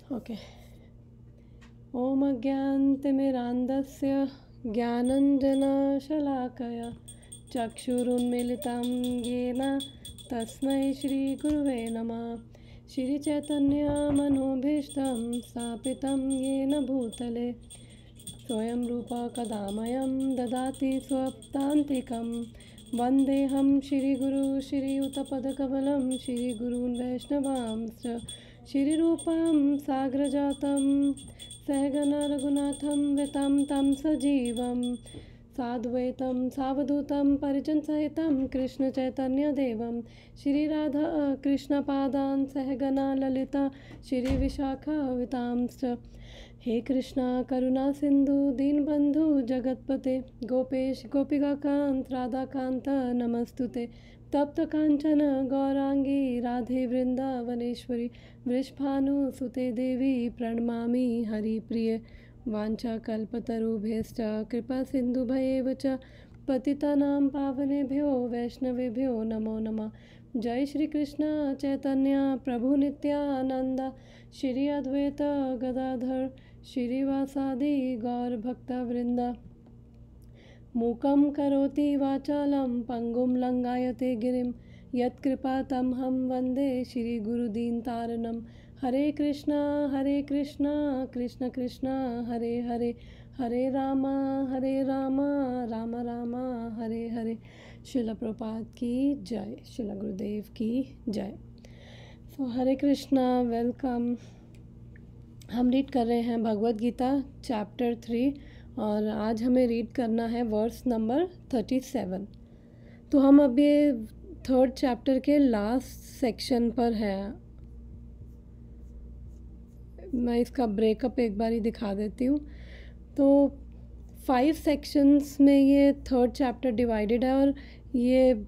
Okay. ओम अज्ञानतिमिरान्धस्य ज्ञानञ्जनशलाकया चक्षुरुन्मीलितं येन तस्मै श्रीगुरुवे नमः। श्रीचैतन्यमनोभीष्टं स्थापितं येन भूतले स्वयं रूपा कदा मह्यं ददाति स्वपदान्तिकं। वन्देऽहं श्रीगुरु श्रीयुतपदकमलं श्रीगुरून् वैष्णवांश्च श्रीरूपं साग्रजातं सहगणा रघुनाथं वितं तं सजीवं साद्वैतं सावधूतं परिजनसहितं कृष्णचैतन्यदेवं श्रीराधा कृष्णपादान् सहगणा ललिता श्रीविशाखावितांश्च। हे कृष्णा करुणा सिंधु दीनबंधु जगतपते गोपेश गोपिकाकांत राधाकांत नमस्तुते। तप्त कांचन गौरांगी राधे वृंदावनेश्वरी वृषभानुसुते देवी प्रणमामि हरिप्रिये। वाञ्छाकल्पतरुभ्यश्च कृपा सिन्धुभ्येव च पतितानां पावनेभ्यो वैष्णवेभ्यो नमो नमः। जय श्री कृष्ण चैतन्य प्रभु नित्यानंद श्री अद्वैत गदाधर श्रीवासादि गौरभक्तवृंद। मूकं करोति वाचालं पंगुं लंघयते गिरिं यत्कृपातमहं वन्दे श्रीगुरुदीनतारिणं। हरे कृष्णा कृष्ण कृष्ण हरे हरे हरे राम राम राम हरे हरे। शिला प्रभुपाद की जय, शिला गुरुदेव की जय। सो हरे कृष्णा, वेलकम। हम रीड कर रहे हैं भगवद गीता चैप्टर 3 और आज हमें रीड करना है वर्स नंबर 37। तो हम अब ये 3rd चैप्टर के लास्ट सेक्शन पर हैं। मैं इसका ब्रेकअप एक बार ही दिखा देती हूँ। तो 5 सेक्शंस में ये 3rd चैप्टर डिवाइडेड है और ये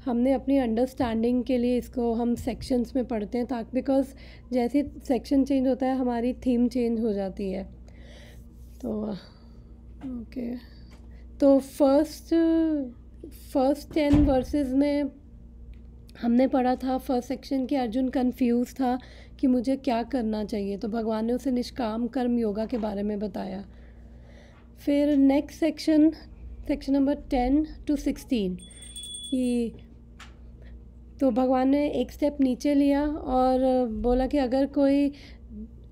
हमने अपनी अंडरस्टैंडिंग के लिए इसको हम सेक्शंस में पढ़ते हैं, ताकि बिकॉज जैसे सेक्शन चेंज होता है हमारी थीम चेंज हो जाती है। तो ओके, तो फर्स्ट 10 वर्सेस में हमने पढ़ा था फर्स्ट सेक्शन कि अर्जुन कंफ्यूज था कि मुझे क्या करना चाहिए, तो भगवान ने उसे निष्काम कर्म योगा के बारे में बताया। फिर नेक्स्ट सेक्शन नंबर 10 to 16 कि तो भगवान ने एक स्टेप नीचे लिया और बोला कि अगर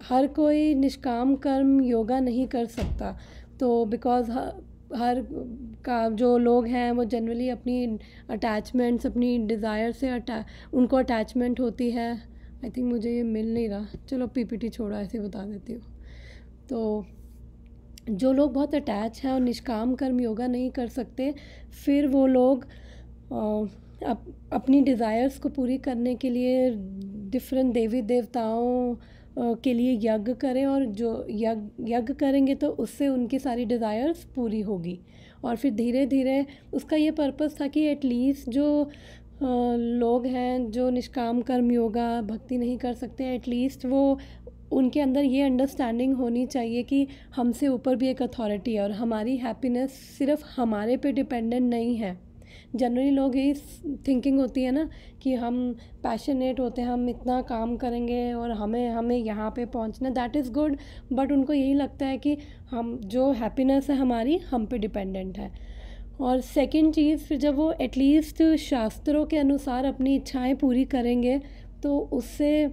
हर कोई निष्काम कर्म योगा नहीं कर सकता, तो बिकॉज हर का जो लोग हैं वो जनरली अपनी अटैचमेंट्स, अपनी डिज़ायर से उनको अटैचमेंट होती है। आई थिंक मुझे ये मिल नहीं रहा, चलो पीपीटी छोड़ो, ऐसे बता देती हूँ। तो जो लोग बहुत अटैच हैं और निष्काम कर्म योगा नहीं कर सकते, फिर वो लोग अपनी डिज़ायर्स को पूरी करने के लिए डिफरेंट देवी देवताओं के लिए यज्ञ करें, और जो यज्ञ करेंगे तो उससे उनकी सारी डिज़ायर्स पूरी होगी। और फिर धीरे धीरे उसका ये पर्पस था कि एटलीस्ट जो लोग हैं जो निष्काम कर्म योगा भक्ति नहीं कर सकते, एटलीस्ट वो उनके अंदर ये अंडरस्टैंडिंग होनी चाहिए कि हमसे ऊपर भी एक अथॉरिटी है और हमारी हैप्पीनेस सिर्फ हमारे पे डिपेंडेंट नहीं है। जनरली लोग यही थिंकिंग होती है ना कि हम पैशनेट होते हैं, हम इतना काम करेंगे और हमें यहाँ पे पहुँचना, दैट इज़ गुड, बट उनको यही लगता है कि हम जो हैप्पीनेस है हमारी हम पे डिपेंडेंट है। और सेकंड चीज़, फिर जब वो एटलीस्ट शास्त्रों के अनुसार अपनी इच्छाएं पूरी करेंगे तो उससे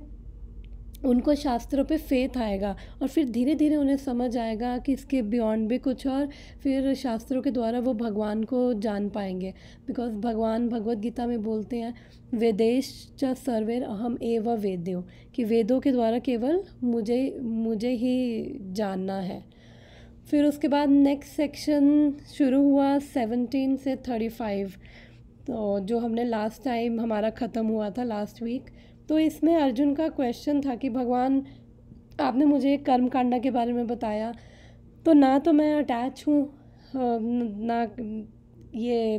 उनको शास्त्रों पे फेथ आएगा और फिर धीरे धीरे उन्हें समझ आएगा कि इसके बियॉन्ड भी कुछ, और फिर शास्त्रों के द्वारा वो भगवान को जान पाएंगे। बिकॉज भगवान भगवद गीता में बोलते हैं वेदेश च सर्वेर अहम एव वेद्यो, कि वेदों के द्वारा केवल मुझे ही जानना है। फिर उसके बाद नेक्स्ट सेक्शन शुरू हुआ 17 से 35, तो जो हमने लास्ट टाइम हमारा ख़त्म हुआ था लास्ट वीक। तो इसमें अर्जुन का क्वेश्चन था कि भगवान आपने मुझे कर्म कांडा के बारे में बताया, तो ना तो मैं अटैच हूँ,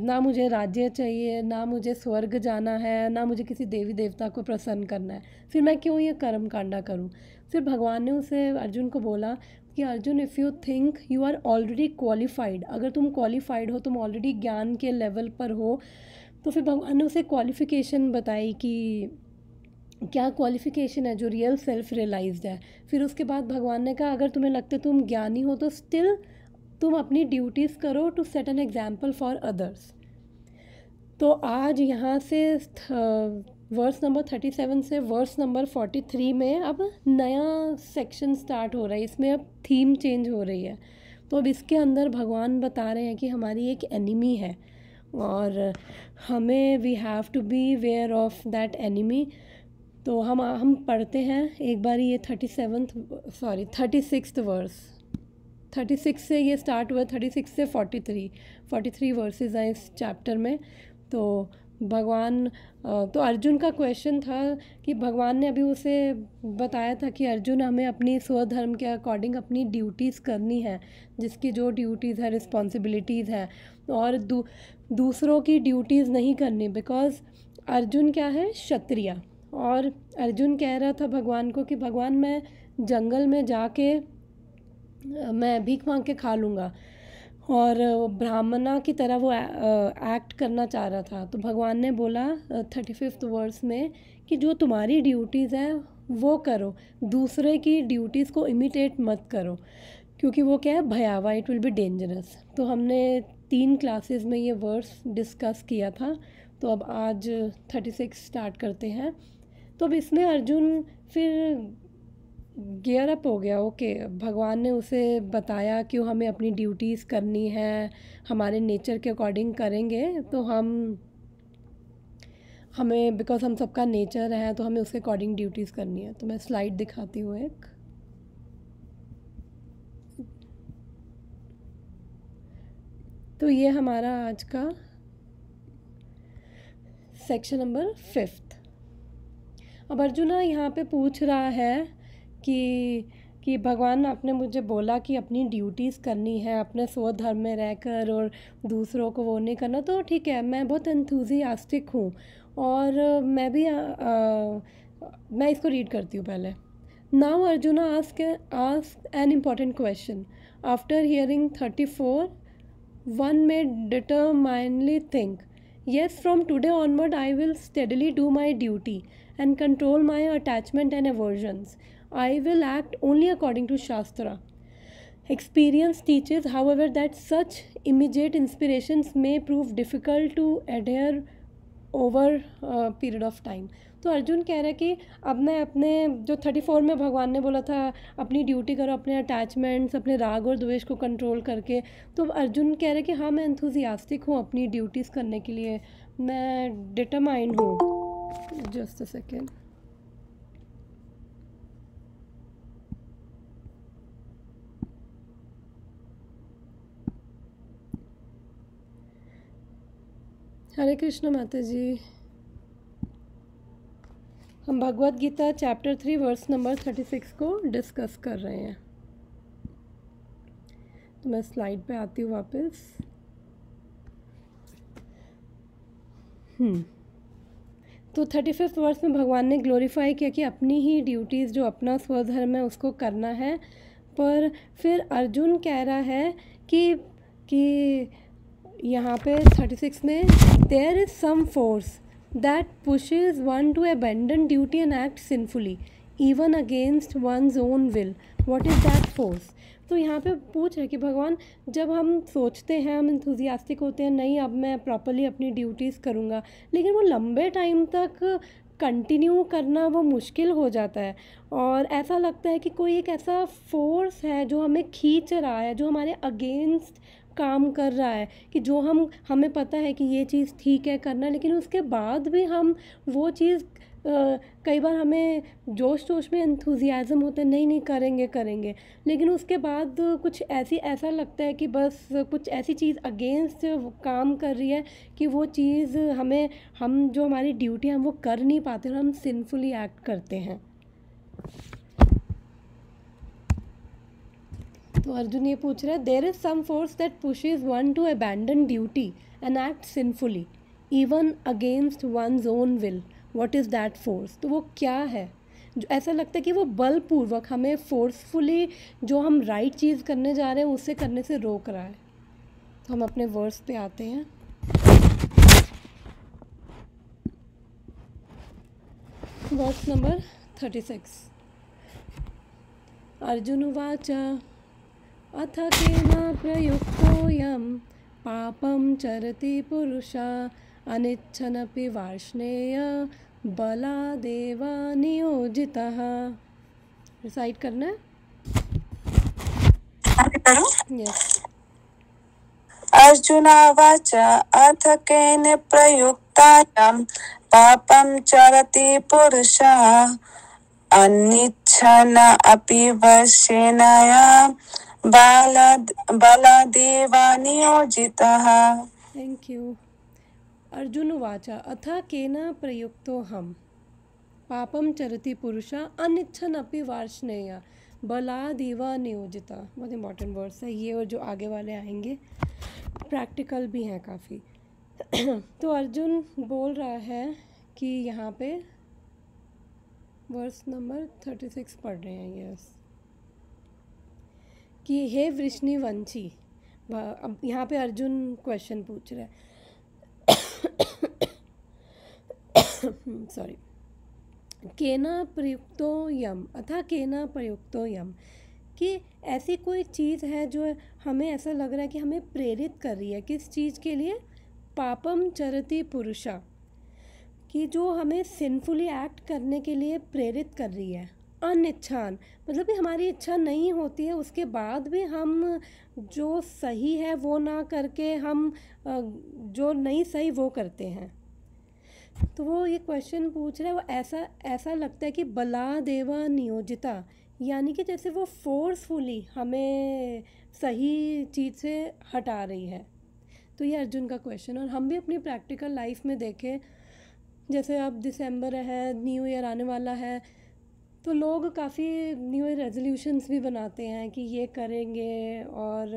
ना मुझे राज्य चाहिए, ना मुझे स्वर्ग जाना है, ना मुझे किसी देवी देवता को प्रसन्न करना है, फिर मैं क्यों ये कर्म कांडा करूँ। फिर भगवान ने उसे अर्जुन को बोला कि Arjun, if you think you are already qualified, अगर तुम क्वालिफाइड हो, तुम ऑलरेडी ज्ञान के लेवल पर हो, तो फिर भगवान ने उसे क्वालिफ़िकेशन बताई कि क्या क्वालिफिकेशन है जो रियल सेल्फ रियलाइज्ड है। फिर उसके बाद भगवान ने कहा अगर तुम्हें लगता है तुम ज्ञानी हो तो स्टिल तुम अपनी ड्यूटीज़ करो to set an example for others. तो आज यहाँ से वर्स नंबर 37 से वर्स नंबर 43 में अब नया सेक्शन स्टार्ट हो रहा है, इसमें अब थीम चेंज हो रही है। तो अब इसके अंदर भगवान बता रहे हैं कि हमारी एक एनिमी है और हमें we have to beware of that enemy. तो हम पढ़ते हैं एक बार ये 36th वर्स। 36 से ये स्टार्ट हुआ, 36 से 43 वर्सेस हैं इस चैप्टर में। तो भगवान तो अर्जुन का क्वेश्चन था कि भगवान ने अभी उसे बताया था कि अर्जुन हमें अपनी स्वधर्म के अकॉर्डिंग अपनी ड्यूटीज़ करनी है, जिसकी जो ड्यूटीज़ है रिस्पॉन्सिबिलिटीज़ हैं, और दूसरों की ड्यूटीज़ नहीं करनी। बिकॉज़ अर्जुन क्या है, क्षत्रिय। और अर्जुन कह रहा था भगवान को कि भगवान मैं जंगल में जाके मैं भीख मांग के खा लूँगा, और ब्राह्मणा की तरह वो एक्ट करना चाह रहा था। तो भगवान ने बोला 35th वर्स में कि जो तुम्हारी ड्यूटीज़ हैं वो करो, दूसरे की ड्यूटीज़ को इमिटेट मत करो, क्योंकि वो क्या है, भयावह, इट विल बी डेंजरस। तो हमने 3 क्लासेस में ये वर्स डिस्कस किया था। तो अब आज 36 स्टार्ट करते हैं। तो अब इसमें अर्जुन फिर गियर अप हो गया। ओके, भगवान ने उसे बताया कि हमें अपनी ड्यूटीज़ करनी है, हमारे नेचर के अकॉर्डिंग करेंगे तो हमें बिकॉज हम सबका नेचर है तो हमें उसके अकॉर्डिंग ड्यूटीज़ करनी है। तो मैं स्लाइड दिखाती हूँ एक। तो ये हमारा आज का सेक्शन नंबर 5। अब अर्जुना यहाँ पे पूछ रहा है कि भगवान आपने मुझे बोला कि अपनी ड्यूटीज़ करनी है अपने स्वधर्म में रहकर और दूसरों को वो नहीं करना। तो ठीक है, मैं बहुत एंथुजियास्टिक हूँ और मैं भी मैं इसको रीड करती हूँ पहले। Now Arjuna ask an important question. After hearing 34 one may determinedly think, yes, from today onward I will steadily do my duty and control my attachment and aversions. I will act only according to Shastra. Experience teaches, however, that such immediate inspirations may prove difficult to adhere over a period of time. तो अर्जुन कह रहा है कि अब मैं अपने जो 34 में भगवान ने बोला था अपनी ड्यूटी करो, अपने अटैचमेंट्स, अपने राग और द्वेष को कंट्रोल करके, तो अर्जुन कह रहा है कि हाँ मैं एंथुजियास्टिक हूँ अपनी ड्यूटीज़ करने के लिए, मैं डिटरमाइंड हूँ। Just a second. Hare Krishna माता जी। हम Bhagavad Gita chapter 3 verse number 36 को डिस्कस कर रहे हैं। तो मैं स्लाइड पे आती हूँ वापस। तो 35th वर्स में भगवान ने ग्लोरीफाई किया कि अपनी ही ड्यूटीज़ जो अपना स्वधर्म है उसको करना है। पर फिर अर्जुन कह रहा है कि यहाँ पे 36 में there is some force that pushes one to abandon duty and act sinfully even against one's own will. What is that force? तो यहाँ पे पूछ रहे कि भगवान जब हम सोचते हैं, हम इंथुजियास्टिक होते हैं, नहीं अब मैं प्रॉपरली अपनी ड्यूटीज़ करूँगा, लेकिन वो लंबे टाइम तक कंटिन्यू करना वो मुश्किल हो जाता है और ऐसा लगता है कि कोई एक ऐसा फोर्स है जो हमें खींच रहा है, जो हमारे अगेंस्ट काम कर रहा है, कि जो हमें पता है कि ये चीज़ ठीक है करना, लेकिन उसके बाद भी हम वो चीज़ कई बार हमें जोश में एंथुजियाज़म होता है, नहीं करेंगे, लेकिन उसके बाद कुछ ऐसा लगता है कि बस कुछ ऐसी चीज़ अगेंस्ट काम कर रही है कि वो चीज़ हम जो हमारी ड्यूटी है हम वो कर नहीं पाते और हम सिंफुली एक्ट करते हैं। तो अर्जुन ये पूछ रहा है, there is some force that pushes one to abandon duty and act sinfully even against one's own will, what is that force? तो वो क्या है जो ऐसा लगता है कि वो बलपूर्वक हमें फोर्सफुली जो हम राइट चीज़ करने जा रहे हैं उससे करने से रोक रहा है। तो हम अपने वर्स पे आते हैं। Verse number 36। अर्जुन उवाच अथ केन प्रयुक्तोऽयं पापं चरति पुरुषः अनिच्छनपि वार्ष्णेय बलादेव नियोजितः। रिसाइट करना है। यस। अर्जुनोवाच अथ केन प्रयुक्तायं पापं चरति पुरुषः अनिच्छन् अपि वशेनय बलादेव नियोजितः। Thank you. अर्जुन उवाच अथ केन प्रयुक्तोऽहं पापं चरति पुरुषः अनिच्छन् अपि वार्ष्णेय बलादेव नियोजितः। बहुत इंपॉर्टेंट वर्ड्स है ये, और जो आगे वाले आएंगे प्रैक्टिकल भी हैं काफ़ी। तो अर्जुन बोल रहा है कि यहाँ पे वर्स नंबर 36 पढ़ रहे हैं। यस, कि हे वृष्णिवंशी। अब यहाँ पे अर्जुन क्वेश्चन पूछ रहा है। सॉरी। केना प्रयुक्तो यम अथा केना प्रयुक्तो यम, कि ऐसी कोई चीज़ है जो हमें ऐसा लग रहा है कि हमें प्रेरित कर रही है। किस चीज़ के लिए? पापम चरति पुरुषा, कि जो हमें सिंफुली एक्ट करने के लिए प्रेरित कर रही है। अनिच्छान मतलब कि हमारी इच्छा नहीं होती है, उसके बाद भी हम जो सही है वो ना करके हम जो नहीं सही वो करते हैं। तो वो ये क्वेश्चन पूछ रहा है, वो ऐसा लगता है कि बला देवा नियोजिता, यानी कि जैसे वो फोर्सफुली हमें सही चीज़ से हटा रही है। तो ये अर्जुन का क्वेश्चन। और हम भी अपनी प्रैक्टिकल लाइफ में देखें, जैसे अब दिसंबर है, न्यू ईयर आने वाला है, तो लोग काफ़ी न्यू ईयर रेजोल्यूशंस भी बनाते हैं कि ये करेंगे और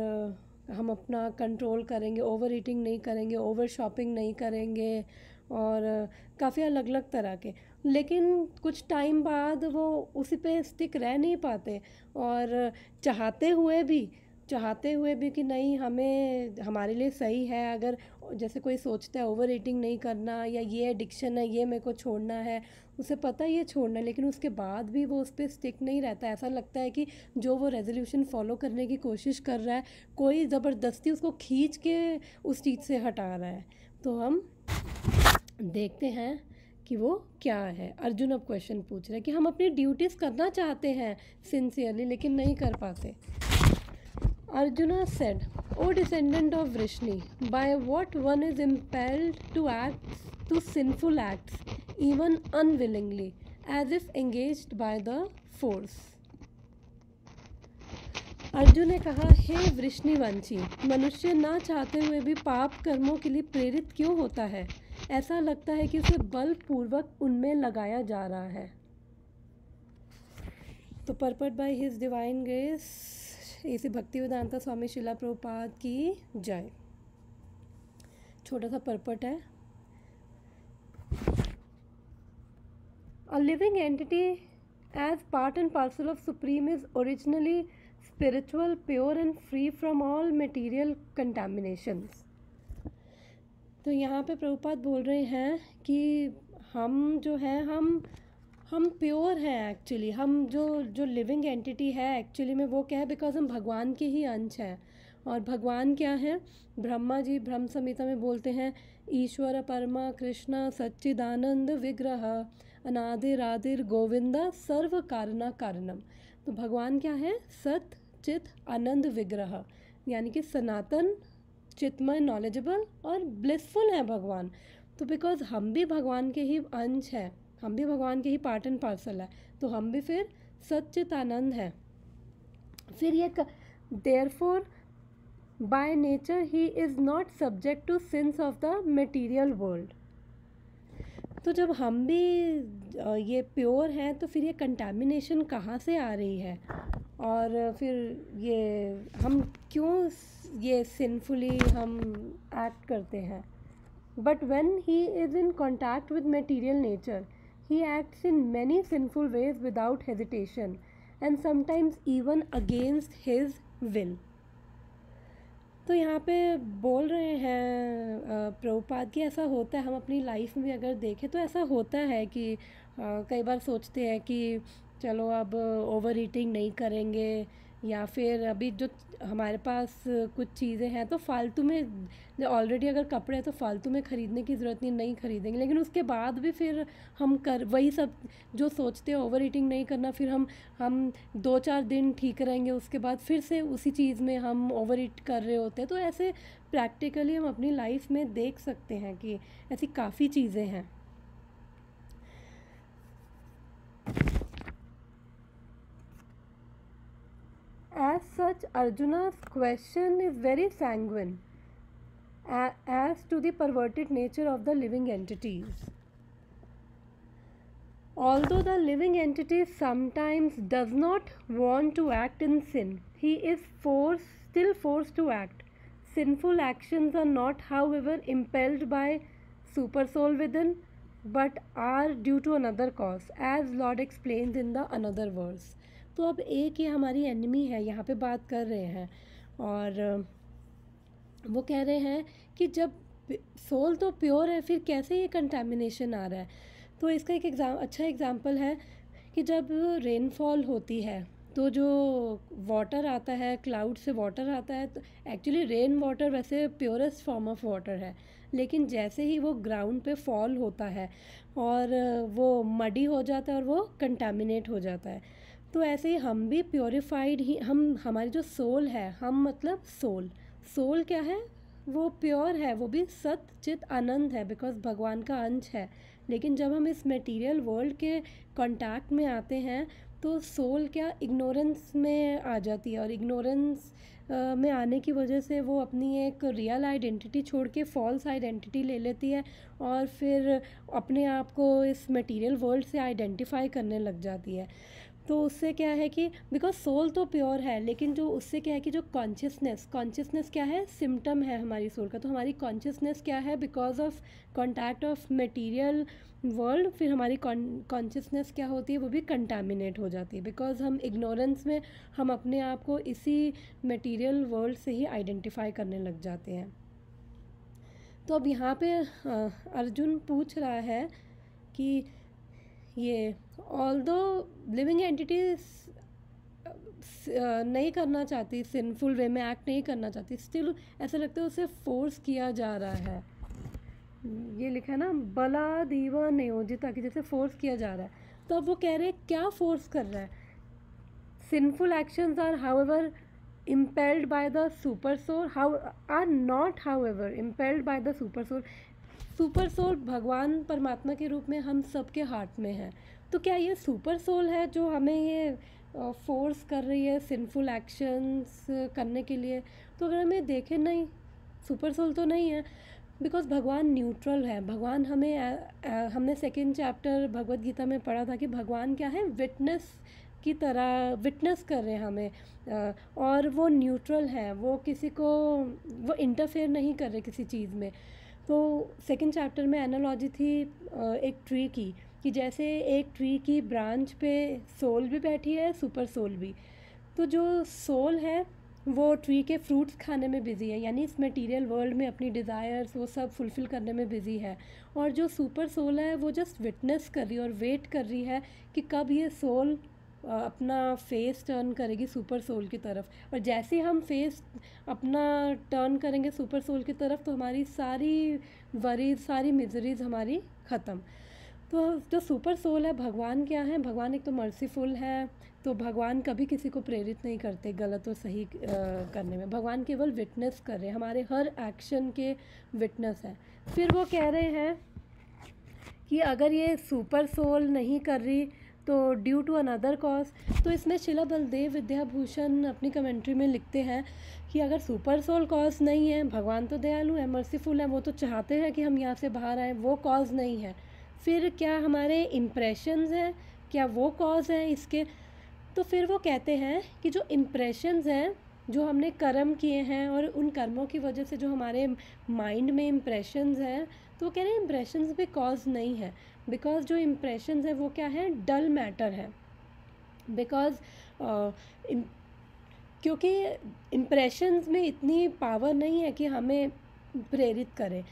हम अपना कंट्रोल करेंगे, ओवर ईटिंग नहीं करेंगे, ओवर शॉपिंग नहीं करेंगे, और काफ़ी अलग अलग तरह के। लेकिन कुछ टाइम बाद वो उसी पे स्टिक रह नहीं पाते, और चाहते हुए भी कि नहीं हमें हमारे लिए सही है। अगर जैसे कोई सोचता है ओवर ईटिंग नहीं करना, या ये एडिक्शन है ये मेरे को छोड़ना है, उसे पता है ये छोड़ना है, लेकिन उसके बाद भी वो उस पर स्टिक नहीं रहता। ऐसा लगता है कि जो वो रेजोल्यूशन फॉलो करने की कोशिश कर रहा है, कोई ज़बरदस्ती उसको खींच के उस चीज़ से हटा रहा है। तो हम देखते हैं कि वो क्या है। अर्जुन अब क्वेश्चन पूछ रहे हैं कि हम अपनी ड्यूटीज़ करना चाहते हैं सिंसियरली, लेकिन नहीं कर पाते। Arjuna said, O descendant of Vrishni, by what one is impelled to act to sinful acts, even unwillingly, as if engaged by the force. Arjun ने कहा, हे वृष्णिवंशी, मनुष्य ना चाहते हुए भी पाप कर्मों के लिए प्रेरित क्यों होता है? ऐसा लगता है कि उसे बलपूर्वक उनमें लगाया जा रहा है। तो purport by his divine grace ऐसे भक्तिवेदांता स्वामी शिला प्रभुपाद की जय। छोटा सा परपट है। A living entity as part and parcel of Supreme is originally spiritual, pure and free from all material contaminations. तो यहाँ पे प्रभुपाद बोल रहे हैं कि हम जो हैं हम प्योर हैं एक्चुअली। हम जो लिविंग एंटिटी है एक्चुअली में वो क्या है? बिकॉज हम भगवान के ही अंश हैं। और भगवान क्या है? ब्रह्मा जी ब्रह्म संहिता में बोलते हैं, ईश्वर परमा कृष्ण सच्चिदानंद विग्रह अनादिरादिर गोविंदा सर्व कारणा कारणम। तो भगवान क्या है? सत चित आनंद विग्रह, यानी कि सनातन चित्मय नॉलेजेबल और ब्लिसफुल है भगवान। तो बिकॉज हम भी भगवान के ही अंश हैं, हम भी भगवान के ही पार्ट एंड पार्सल है, तो हम भी फिर सच्चित आनंद है। फिर ये देयरफॉर बाय नेचर ही is not subject to sins of the material world. तो जब हम भी ये प्योर हैं तो फिर ये कंटामिनेशन कहाँ से आ रही है? और फिर ये हम क्यों ये सिंफुली हम एक्ट करते हैं? But when he is in contact with material nature, he acts in many sinful ways without hesitation and sometimes even against his will. तो यहाँ पे बोल रहे हैं प्रभुपाद कि ऐसा होता है, हम अपनी लाइफ में अगर देखें तो ऐसा होता है कि कई बार सोचते हैं कि चलो अब ओवर ईटिंग नहीं करेंगे, या फिर अभी जो हमारे पास कुछ चीज़ें हैं तो फालतू में, ऑलरेडी अगर कपड़े हैं तो फालतू में ख़रीदने की ज़रूरत नहीं खरीदेंगे, लेकिन उसके बाद भी फिर हम कर वही सब जो सोचते हैं ओवर ईटिंग नहीं करना, फिर हम 2-4 दिन ठीक रहेंगे, उसके बाद फिर से उसी चीज़ में हम ओवर ईट कर रहे होते हैं। तो ऐसे प्रैक्टिकली हम अपनी लाइफ में देख सकते हैं कि ऐसी काफ़ी चीज़ें हैं। As such, Arjuna's question is very sanguine as to the perverted nature of the living entities. Although the living entity sometimes does not want to act in sin, he is still forced to act. Sinful actions are not, however, impelled by supersoul within, but are due to another cause, as Lord explains in the another verse. तो अब एक ये हमारी enemy है, यहाँ पे बात कर रहे हैं, और वो कह रहे हैं कि जब सोल तो प्योर है, फिर कैसे ये कंटेमिनेशन आ रहा है। तो इसका एक अच्छा एग्जांपल है कि जब रेनफॉल होती है तो जो वाटर आता है, क्लाउड से वाटर आता है, तो एक्चुअली रेन वाटर वैसे प्योरेस्ट फॉर्म ऑफ वाटर है, लेकिन जैसे ही वो ग्राउंड पे फॉल होता है और वो मडी हो जाता है और वो कंटेमिनेट हो जाता है, तो ऐसे ही हम भी प्योरीफाइड ही, हमारी जो सोल है, हम मतलब सोल क्या है, वो प्योर है, वो भी सत चित आनंद है, बिकॉज भगवान का अंश है। लेकिन जब हम इस मटेरियल वर्ल्ड के कांटेक्ट में आते हैं तो सोल क्या इग्नोरेंस में आ जाती है, और इग्नोरेंस में आने की वजह से वो अपनी एक रियल आइडेंटिटी छोड़ के फॉल्स आइडेंटिटी ले लेती है, और फिर अपने आप को इस मटेरियल वर्ल्ड से आइडेंटिफाई करने लग जाती है। तो उससे क्या है कि बिकॉज सोल तो प्योर है, लेकिन जो उससे क्या है कि जो कॉन्शियसनेस क्या है, सिम्टम है हमारी सोल का। तो हमारी कॉन्शियसनेस क्या है, because of contact of material world, फिर हमारी कॉन्शियसनेस क्या होती है, वो भी कंटामिनेट हो जाती है, बिकॉज हम इग्नोरेंस में हम अपने आप को इसी मटेरियल वर्ल्ड से ही आइडेंटिफाई करने लग जाते हैं। तो अब यहाँ पे अर्जुन पूछ रहा है कि ये ऑल्दो लिविंग एंटिटीज नहीं करना चाहती, सिंफुल वे में एक्ट नहीं करना चाहती, स्टिल ऐसा लगता है उसे फोर्स किया जा रहा है। ये लिखा है ना, बला दीवा नियोजिता, कि जैसे फोर्स किया जा रहा है। तो अब वो कह रहे हैं क्या फोर्स कर रहा है। Sinful actions are however impelled by the super soul, are not however impelled by the super soul. Super soul भगवान परमात्मा के रूप में हम सबके हार्ट में है। तो क्या ये सुपर सोल है जो हमें ये फोर्स कर रही है सिंफुल एक्शंस करने के लिए? तो अगर हमें देखें, नहीं, सुपर सोल तो नहीं है, बिकॉज भगवान न्यूट्रल है। भगवान हमने 2nd चैप्टर भगवद गीता में पढ़ा था कि भगवान क्या है, विटनेस की तरह विटनेस कर रहे हैं हमें, और वो न्यूट्रल है, वो किसी को वो इंटरफेयर नहीं कर रहे किसी चीज़ में। तो 2nd चैप्टर में एनालॉजी थी एक ट्री की, कि जैसे एक ट्री की ब्रांच पे सोल भी बैठी है, सुपर सोल भी। तो जो सोल है वो ट्री के फ्रूट्स खाने में बिज़ी है, यानी इस मटेरियल वर्ल्ड में अपनी डिज़ायर्स वो सब फुलफ़िल करने में बिज़ी है, और जो सुपर सोल है वो जस्ट विटनेस कर रही है और वेट कर रही है कि कब ये सोल अपना फेस टर्न करेगी सुपर सोल की तरफ। और जैसे हम फेस अपना टर्न करेंगे सुपर सोल की तरफ, तो हमारी सारी वरीज, सारी मिजरीज हमारी ख़त्म। तो जो सुपर सोल है, भगवान क्या है, भगवान एक तो मर्सीफुल है, तो भगवान कभी किसी को प्रेरित नहीं करते गलत और सही करने में। भगवान केवल विटनेस कर रहे हैं, हमारे हर एक्शन के विटनेस है। फिर वो कह रहे हैं कि अगर ये सुपर सोल नहीं कर रही तो ड्यू टू अनदर कॉज। तो इसमें शिला बलदेव विद्याभूषण अपनी कमेंट्री में लिखते हैं कि अगर सुपर सोल कॉज नहीं है, भगवान तो दयालु है, मर्सीफुल है, वो तो चाहते हैं कि हम यहाँ से बाहर आएँ, वो कॉज नहीं है, फिर क्या हमारे इम्प्रेशंस हैं, क्या वो कॉज हैं इसके? तो फिर वो कहते हैं कि जो इम्प्रेशंस हैं, जो हमने कर्म किए हैं, और उन कर्मों की वजह से जो हमारे माइंड में इम्प्रेशंस हैं, तो वो कह रहे हैं इम्प्रेशंस भी कॉज नहीं है, बिकॉज जो इम्प्रेशंस है वो क्या है, डल मैटर है। बिकॉज क्योंकि इम्प्रेशंस में इतनी पावर नहीं है कि हमें प्रेरित करे।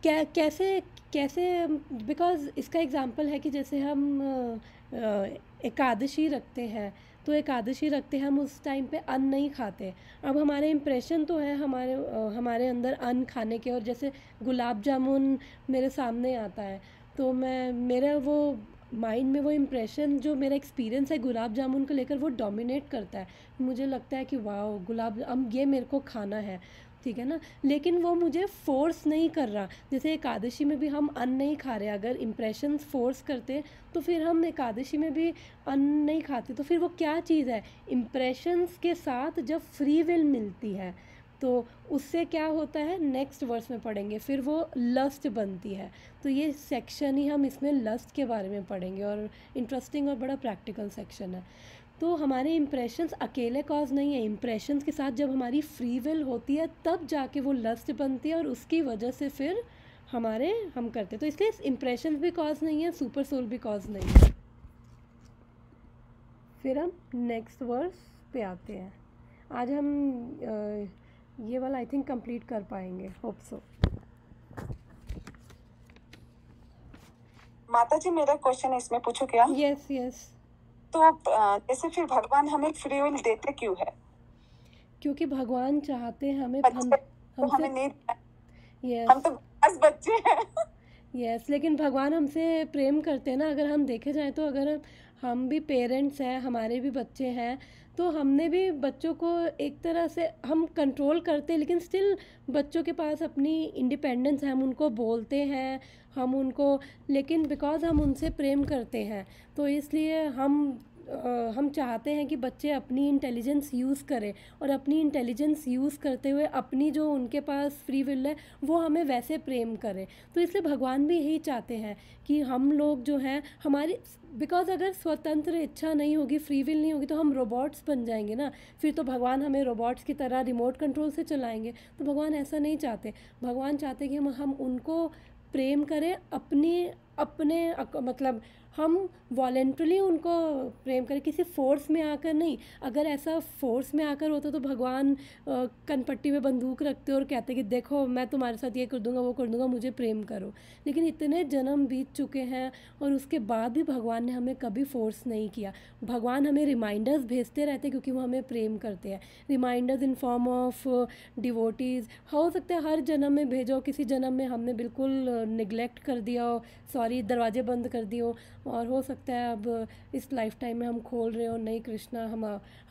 कैसे कैसे बिकॉज़ इसका एग्जांपल है कि जैसे हम एकादशी रखते हैं, तो एकादशी रखते हैं हम उस टाइम पे अन्न नहीं खाते। अब हमारे इम्प्रेशन तो है हमारे अंदर अन्न खाने के, और जैसे गुलाब जामुन मेरे सामने आता है तो मेरा वो माइंड में वो इम्प्रेशन, जो मेरा एक्सपीरियंस है गुलाब जामुन को लेकर, वो डोमिनेट करता है। मुझे लगता है कि वाह गुलाब अब ये मेरे को खाना है, ठीक है ना। लेकिन वो मुझे फोर्स नहीं कर रहा। जैसे एकादशी में भी हम अन्न नहीं खा रहे, अगर इम्प्रेशंस फोर्स करते तो फिर हम एकादशी में भी अन्न नहीं खाते। तो फिर वो क्या चीज़ है, इम्प्रेशंस के साथ जब फ्री विल मिलती है तो उससे क्या होता है, नेक्स्ट वर्स में पढ़ेंगे, फिर वो लस्ट बनती है। तो ये सेक्शन ही हम इसमें लस्ट के बारे में पढ़ेंगे, और इंटरेस्टिंग और बड़ा प्रैक्टिकल सेक्शन है। तो हमारे इम्प्रेशंस अकेले कॉज नहीं है, इम्प्रेशंस के साथ जब हमारी फ्री विल होती है तब जाके वो लस्ट बनती है, और उसकी वजह से फिर हम करते हैं। तो इसलिए इम्प्रेशंस भी कॉज नहीं है, सुपर सोल भी कॉज नहीं है। फिर हम नेक्स्ट वर्स पे आते हैं। आज हम ये वाला आई थिंक कंप्लीट कर पाएंगे, होप सो। माता जी मेरा क्वेश्चन इसमें पूछो क्या? Yes yes. तो जैसे फिर भगवान हमें फ्री विल देते क्यों है? क्योंकि भगवान चाहते हैं हमें बच्चे तो हमें नहीं, हम तो बस बच्चे हैं। यस, लेकिन भगवान हमसे प्रेम करते हैं ना। अगर हम देखे जाए तो अगर हम भी पेरेंट्स हैं, हमारे भी बच्चे हैं, तो हमने भी बच्चों को एक तरह से हम कंट्रोल करते हैं, लेकिन स्टिल बच्चों के पास अपनी इंडिपेंडेंस है। हम उनको बोलते हैं, हम उनको, लेकिन बिकॉज़ हम उनसे प्रेम करते हैं तो इसलिए हम चाहते हैं कि बच्चे अपनी इंटेलिजेंस यूज़ करें, और अपनी इंटेलिजेंस यूज़ करते हुए अपनी जो उनके पास फ्री विल है वो हमें वैसे प्रेम करें। तो इसलिए भगवान भी यही चाहते हैं कि हम लोग जो हैं हमारी, बिकॉज़ अगर स्वतंत्र इच्छा नहीं होगी, फ्री विल नहीं होगी, तो हम रोबोट्स बन जाएंगे ना। फिर तो भगवान हमें रोबोट्स की तरह रिमोट कंट्रोल से चलाएंगे। तो भगवान ऐसा नहीं चाहते। भगवान चाहते हैं कि हम उनको प्रेम करें, मतलब हम वॉलेंटरली उनको प्रेम करें, किसी फोर्स में आकर नहीं। अगर ऐसा फोर्स में आकर होता तो भगवान कनपट्टी में बंदूक रखते और कहते कि देखो मैं तुम्हारे साथ ये कर दूंगा वो कर दूंगा, मुझे प्रेम करो। लेकिन इतने जन्म बीत चुके हैं और उसके बाद भी भगवान ने हमें कभी फोर्स नहीं किया। भगवान हमें रिमाइंडर्स भेजते रहते क्योंकि वो हमें प्रेम करते हैं। Reminders in form of devotees, हो सकता है हर जन्म में भेजो, किसी जन्म में हमने बिल्कुल निगलेक्ट कर दिया हो, सॉरी दरवाजे बंद कर दिए हो, और हो सकता है अब इस लाइफ टाइम में हम खोल रहे हो, नहीं कृष्णा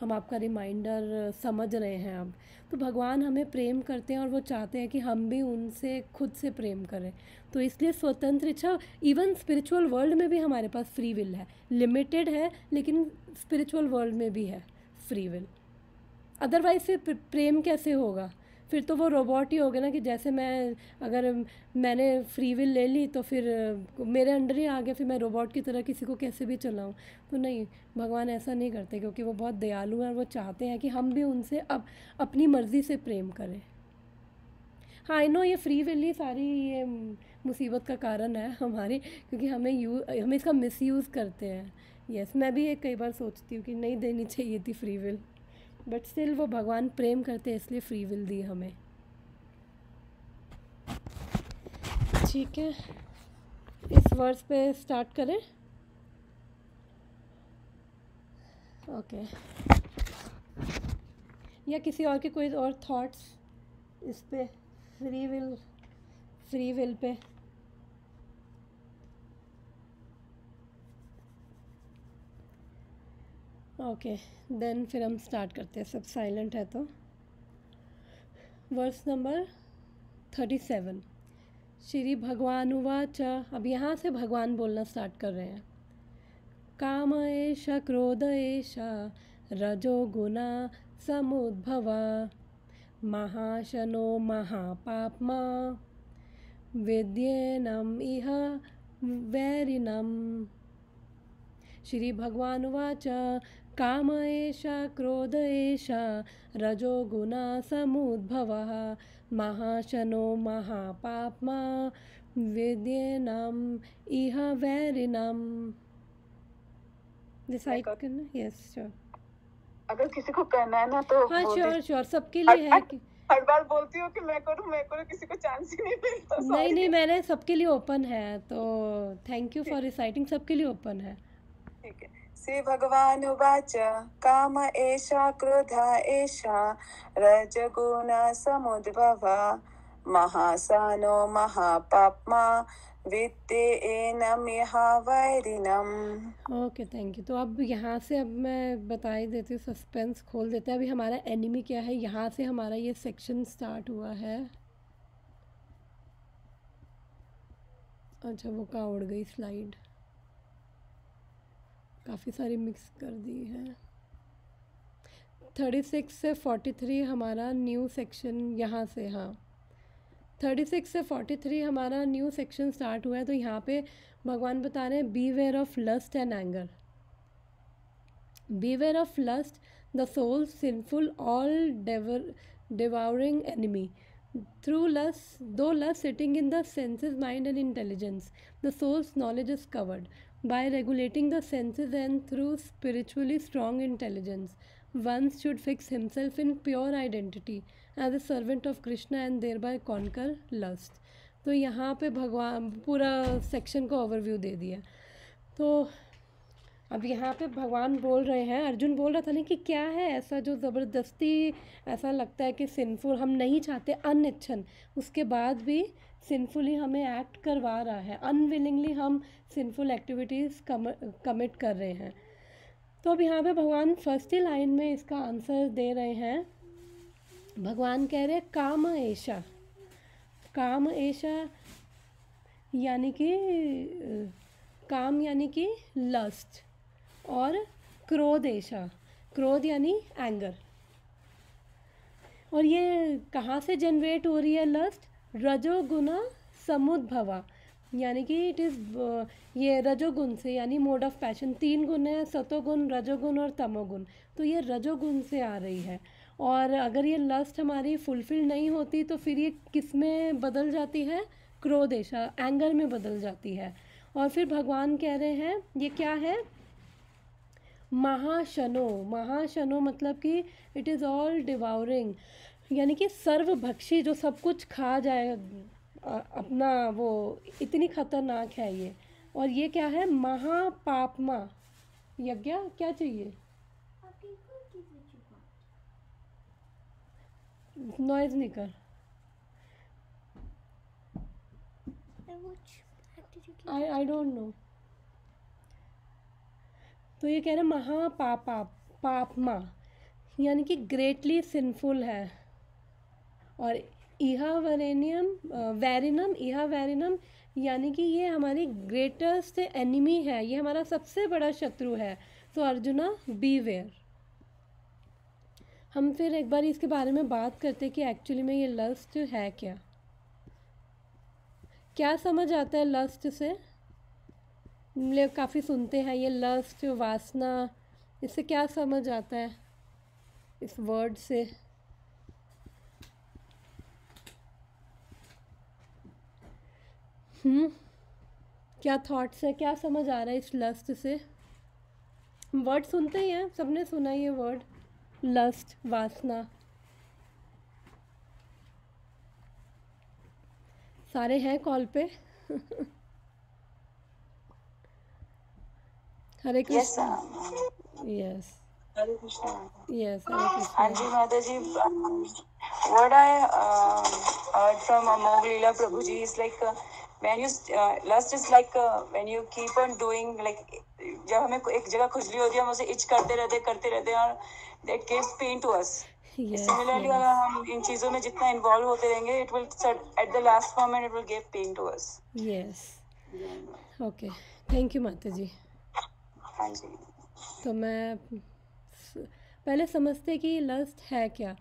हम आपका रिमाइंडर समझ रहे हैं अब। तो भगवान हमें प्रेम करते हैं और वो चाहते हैं कि हम भी उनसे खुद से प्रेम करें। तो इसलिए स्वतंत्र इच्छा, इवन स्पिरिचुअल वर्ल्ड में भी हमारे पास फ्री विल है, लिमिटेड है लेकिन स्पिरिचुअल वर्ल्ड में भी है फ्री विल। अदरवाइज फिर प्रेम कैसे होगा? फिर तो वो रोबोट ही हो गया ना, कि जैसे अगर मैंने फ्री विल ले ली तो फिर मेरे अंडर ही आ गया, फिर मैं रोबोट की तरह किसी को कैसे भी चलाऊं। तो नहीं, भगवान ऐसा नहीं करते क्योंकि वो बहुत दयालु हैं और वो चाहते हैं कि हम भी उनसे अपनी मर्ज़ी से प्रेम करें। हाँ आई नो, ये फ्री विल ही सारी ये मुसीबत का कारण है हमारी, क्योंकि हम इसका मिसयूज़ करते हैं। यस, मैं भी कई बार सोचती हूँ कि नहीं देनी चाहिए थी फ्री विल, बट स्टिल वो भगवान प्रेम करते हैं इसलिए फ्री विल दी हमें। ठीक है, इस वर्स पे स्टार्ट करें। ओके, या किसी और के कोई और थॉट्स इस पे, फ्री विल पे? ओके देन फिर हम स्टार्ट करते हैं, सब साइलेंट है तो। Verse number 37। श्री भगवान उवाच, अब यहाँ से भगवान बोलना स्टार्ट कर रहे हैं। काम एष क्रोध एष रजो गुणा समुद्भवा, महाशनो महापाप्मा विद्येनम इह वैरिणम। श्री भगवान उवाच, काम एष क्रोध एष रजो गुणा समुद्भवः, महाशनो महापाप्मा विद्येनम इह वैरिणम। डिसाइड करना? Yes sure. अगर किसी को करना है ना तो हाँ बोल श्योर दीजिए। श्योर, सबके लिए है कि हर बार बोलती हूँ कि मैं करूँ, किसी को चांस ही नहीं मिलता। नहीं नहीं, सॉरी। मैंने सबके लिए ओपन है, तो थैंक यू फॉर रिसाइटिंग, सबके लिए ओपन है। ठीक है। श्री भगवान उवाच काम एषा क्रोधा एषा रजगुण समुद्भवा महासानो महापाप्मा वित्तेनमिह वैरिणम्। Okay thank you. तो अब यहाँ से अब मैं बता ही देती हूँ, सस्पेंस खोल देते हैं। अभी हमारा एनिमी क्या है, यहाँ से हमारा ये सेक्शन स्टार्ट हुआ है। अच्छा वो कहाँ उड़ गई स्लाइड, काफ़ी सारी मिक्स कर दी है। 36 से 43 हमारा न्यू सेक्शन यहाँ से, हाँ 36 से 43 हमारा न्यू सेक्शन स्टार्ट हुआ है। तो यहाँ पे भगवान बता रहे हैं beware of lust and anger. Beware of lust the soul sinful all devouring enemy. Through lust, though lust sitting in the senses, mind and intelligence, the soul's knowledge is covered. By regulating the senses and through spiritually strong intelligence, one should fix himself in pure identity as a servant of Krishna and thereby conquer lust. तो यहाँ पे भगवान पूरा section को overview दे दिया। तो अब यहाँ पे भगवान बोल रहे हैं, अर्जुन बोल रहा था ना कि क्या है ऐसा जो ज़बरदस्ती ऐसा लगता है कि सिंफुल, हम नहीं चाहते अनिच्छन, उसके बाद भी सिंफुली हमें एक्ट करवा रहा है, अनविलिंगली हम सिंफुल एक्टिविटीज़ कमिट कर रहे हैं। तो अब यहाँ पे भगवान फर्स्ट ही लाइन में इसका आंसर दे रहे हैं। भगवान कह रहे काम ऐशा, काम ऐशा यानी कि काम यानी कि लस्ट, और क्रोध ऐशा, क्रोध यानी एंगर। और ये कहाँ से जनरेट हो रही है लस्ट, रजोगुना समुद्भवा, यानी कि इट इज़ ये रजोगुण से, यानी मोड ऑफ पैशन। 3 गुण है, सतोगुण, रजोगुण और तमोगुण, तो ये रजोगुण से आ रही है। और अगर ये लस्ट हमारी फुलफिल नहीं होती तो फिर ये किस में बदल जाती है, क्रोध ऐशा, एंगर में बदल जाती है। और फिर भगवान कह रहे हैं ये क्या है, महाशनो, महाशनो मतलब कि इट इज़ ऑल डिवाउरिंग, यानी कि सर्वभक्षी, जो सब कुछ खा जाए अपना, वो इतनी खतरनाक है ये। और ये क्या है, महापापमा, यज्ञ क्या चाहिए, नॉइज नहीं कर, आई डोंट नो। तो ये कह रहे हैं महापापा, पापमा यानी कि ग्रेटली सिंफुल है। और इहा वैरिनम, वैरिनम, इहा वैरिनम यानी कि ये हमारी ग्रेटेस्ट एनिमी है, ये हमारा सबसे बड़ा शत्रु है। तो अर्जुना बीवेयर। हम फिर एक बार इसके बारे में बात करते कि एक्चुअली में ये लस्ट है क्या, क्या समझ आता है लस्ट से। हम काफ़ी सुनते हैं ये लस्ट, वासना, इससे क्या समझ आता है इस वर्ड से। क्या थॉट्स है, क्या समझ आ रहा है इस लस्ट से। वर्ड सुनते ही हैं, सबने सुना ये वर्ड लस्ट, वासना, सारे हैं कॉल पे। हरे कृष्ण। यस हरे कृष्णा। यस हरे कृष्ण। हाँ जी माता जी, what I heard from Amog Leela Prabhuji is like when you lust is like when you keep on doing like, जब हमें एक जगह खुजली होती है हम उसे इच करते रहते हैं और that gives pain to us. Similarly अगर हम इन चीज़ों में जितना इन्वॉल्व होते रहेंगे it will at the last moment it will give pain to us. Yes. Okay. Thank you माता जी। हाँ जी। तो मैं पहले समझते कि लस्ट है क्या।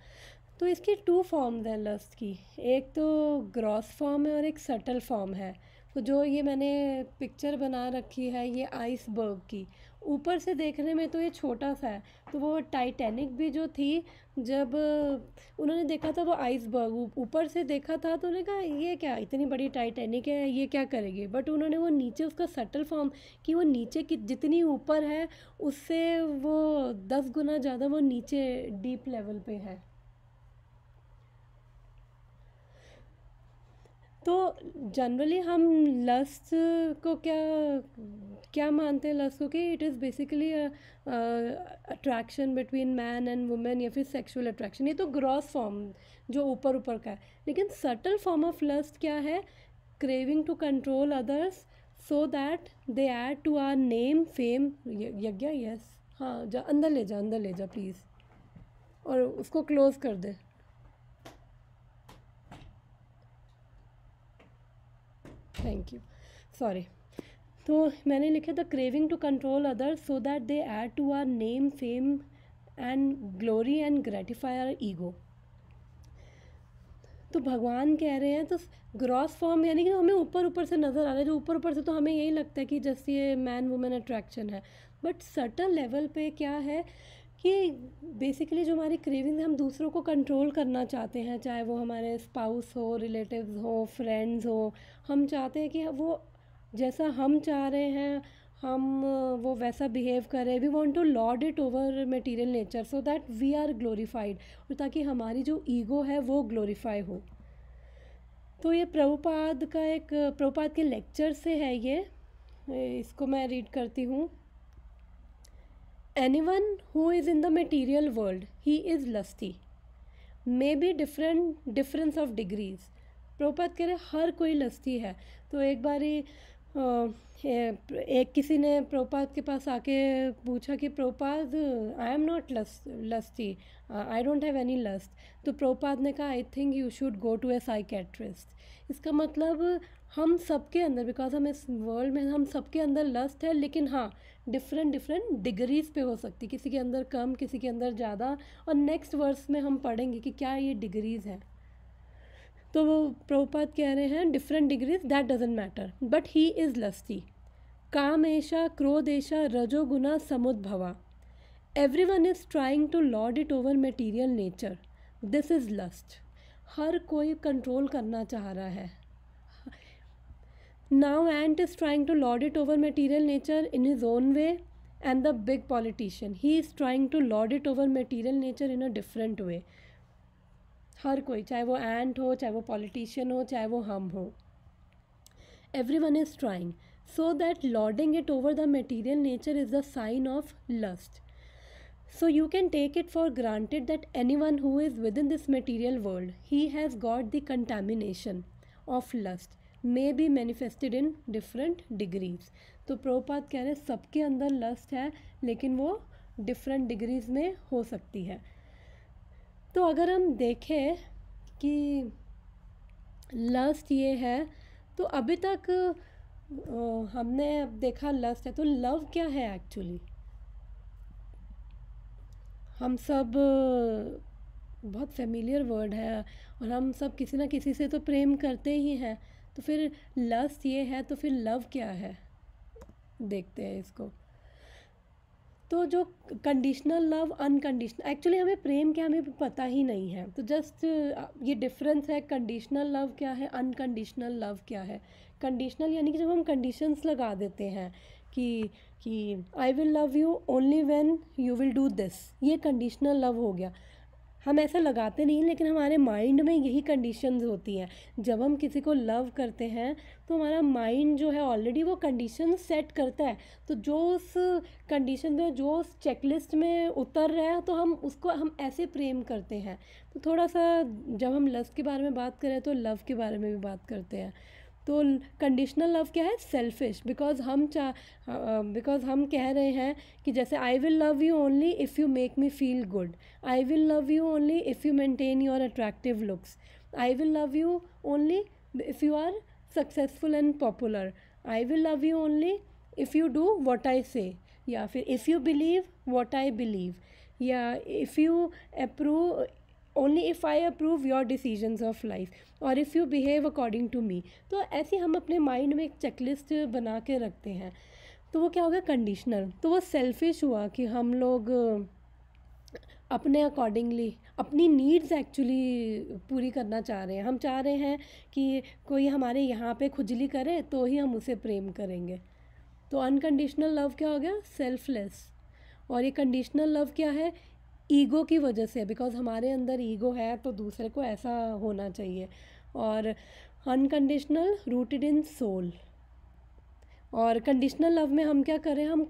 तो इसकी 2 फॉर्म्स हैं लस्ट की, एक तो ग्रॉस फॉर्म है और एक सटल फॉर्म है। तो जो ये मैंने पिक्चर बना रखी है ये आइसबर्ग की, ऊपर से देखने में तो ये छोटा सा है। तो वो टाइटैनिक भी जो थी, जब उन्होंने देखा था वो आइसबर्ग, ऊपर से देखा था तो उन्होंने कहा ये क्या इतनी बड़ी टाइटैनिक है, ये क्या करेगी। बट उन्होंने वो नीचे उसका सटल फॉर्म कि वो नीचे की जितनी ऊपर है उससे वो 10 गुना ज़्यादा वो नीचे डीप लेवल पे है। तो जनरली हम लस्ट को क्या क्या मानते हैं लस्ट को, कि it is basically attraction between man and women या फिर सेक्सुअल अट्रैक्शन। ये तो ग्रॉस फॉर्म जो ऊपर ऊपर का है। लेकिन सटल फॉर्म ऑफ लस्ट क्या है? Craving to control others so that they add to our name fame. Yagya, yes, हाँ, जा अंदर ले जा, अंदर ले जा प्लीज़, और उसको क्लोज़ कर दे। Thank you, sorry. तो मैंने लिखा था craving to control others so that they add to our name fame and glory and gratify our ego. तो भगवान कह रहे हैं, तो ग्रॉस फॉर्म यानी कि हमें ऊपर ऊपर से नज़र आ रहा है, जो ऊपर ऊपर से तो हमें यही लगता है कि जैसे ये मैन वुमेन अट्रैक्शन है। बट सटल लेवल पे क्या है कि बेसिकली जो हमारी क्रेविंग हम दूसरों को कंट्रोल करना चाहते हैं, चाहे वो हमारे स्पाउस हो, रिलेटिव्स हो, फ्रेंड्स हो। हम चाहते हैं कि वो जैसा हम चाह रहे हैं हम वो वैसा बिहेव करें। We want to lord it over material nature so that we are glorified, और ताकि हमारी जो ईगो है वो ग्लोरीफाई हो। तो ये प्रभुपाद के लेक्चर से है ये, इसको मैं रीड करती हूँ। Anyone who is in the material world, he is lusty. May be difference of degrees. Prabhupada कह रहे हर कोई लस्ती है। तो एक बारी एक किसी ने प्रभुपाद के पास आके पूछा कि Prabhupada, I am not lusty, I don't have any lust. तो प्रभुपाद ने कहा I think you should go to a psychiatrist. इसका मतलब हम सबके अंदर, बिकॉज हम इस वर्ल्ड में हम सबके अंदर लस्ट है, लेकिन हाँ डिफरेंट डिग्रीज पे हो सकती, किसी के अंदर कम, किसी के अंदर ज़्यादा। और नेक्स्ट वर्स में हम पढ़ेंगे कि क्या ये डिग्रीज़ हैं। तो वो प्रभुपाद कह रहे हैं different degrees that doesn't matter, but he is lusty. कामेशा क्रोधेशा रजोगुना समुद्भवा, everyone is trying to lord it over material nature, this is lust. हर कोई कंट्रोल करना चाह रहा है। Now Ant is trying to lord it over material nature in his own way, and the big politician, he is trying to lord it over material nature in a different way. हर कोई, चाहे वो एंट हो, चाहे वो politician हो, चाहे वो हम हो, everyone is trying, so that lording it over the material nature is the sign of lust. So you can take it for granted that anyone who is within this material world, he has got the contamination of lust, may be manifested in different degrees. तो प्रभुपाद कह रहे हैं सबके अंदर lust है, लेकिन वो different degrees में हो सकती है। तो अगर हम देखें कि लस्ट ये है, तो अभी तक हमने देखा लस्ट है, तो लव क्या है एक्चुअली? हम सब बहुत फेमिलियर वर्ड है, और हम सब किसी ना किसी से तो प्रेम करते ही हैं। तो फिर लस्ट ये है, तो फिर लव क्या है? देखते हैं इसको। तो जो कंडीशनल लव, अनकंडीशनल, एक्चुअली हमें प्रेम क्या हमें पता ही नहीं है। तो जस्ट ये डिफरेंस है, कंडीशनल लव क्या है, अनकंडीशनल लव क्या है। कंडीशनल यानी कि जब हम कंडीशंस लगा देते हैं कि आई will love you only when you will do this, ये कंडीशनल लव हो गया। हम ऐसा लगाते नहीं, लेकिन हमारे माइंड में यही कंडीशंस होती हैं। जब हम किसी को लव करते हैं तो हमारा माइंड जो है ऑलरेडी वो कंडीशन सेट करता है। तो जो उस कंडीशन में, जो उस चेकलिस्ट में उतर रहा है, तो हम ऐसे प्रेम करते हैं। तो थोड़ा सा जब हम लव के बारे में बात करें तो लव के बारे में भी बात करते हैं। तो कंडीशनल लव क्या है? सेल्फिश, बिकॉज हम कह रहे हैं कि जैसे I will love you only if you make me feel good, I will love you only if you maintain your attractive looks, I will love you only if you are successful and popular, I will love you only if you do what I say, या फिर if you believe what I believe, या if you approve only if I approve your decisions of life, और if you behave according to me. तो ऐसे हम अपने mind में एक चेकलिस्ट बना के रखते हैं। तो वो क्या हो गया, कंडीशनल। तो वो सेल्फिश हुआ कि हम लोग अपने अकॉर्डिंगली अपनी नीड्स एक्चुअली पूरी करना चाह रहे हैं। हम चाह रहे हैं कि कोई हमारे यहाँ पे खुजली करे तो ही हम उसे प्रेम करेंगे। तो अनकंडीशनल लव क्या हो गया, सेल्फलेस। और ये कंडीशनल लव क्या है, ईगो की वजह से, बिकॉज हमारे अंदर ईगो है तो दूसरे को ऐसा होना चाहिए। और अनकंडीशनल रूटेड इन सोल। और कंडीशनल लव में हम क्या कर रहे हैं, हम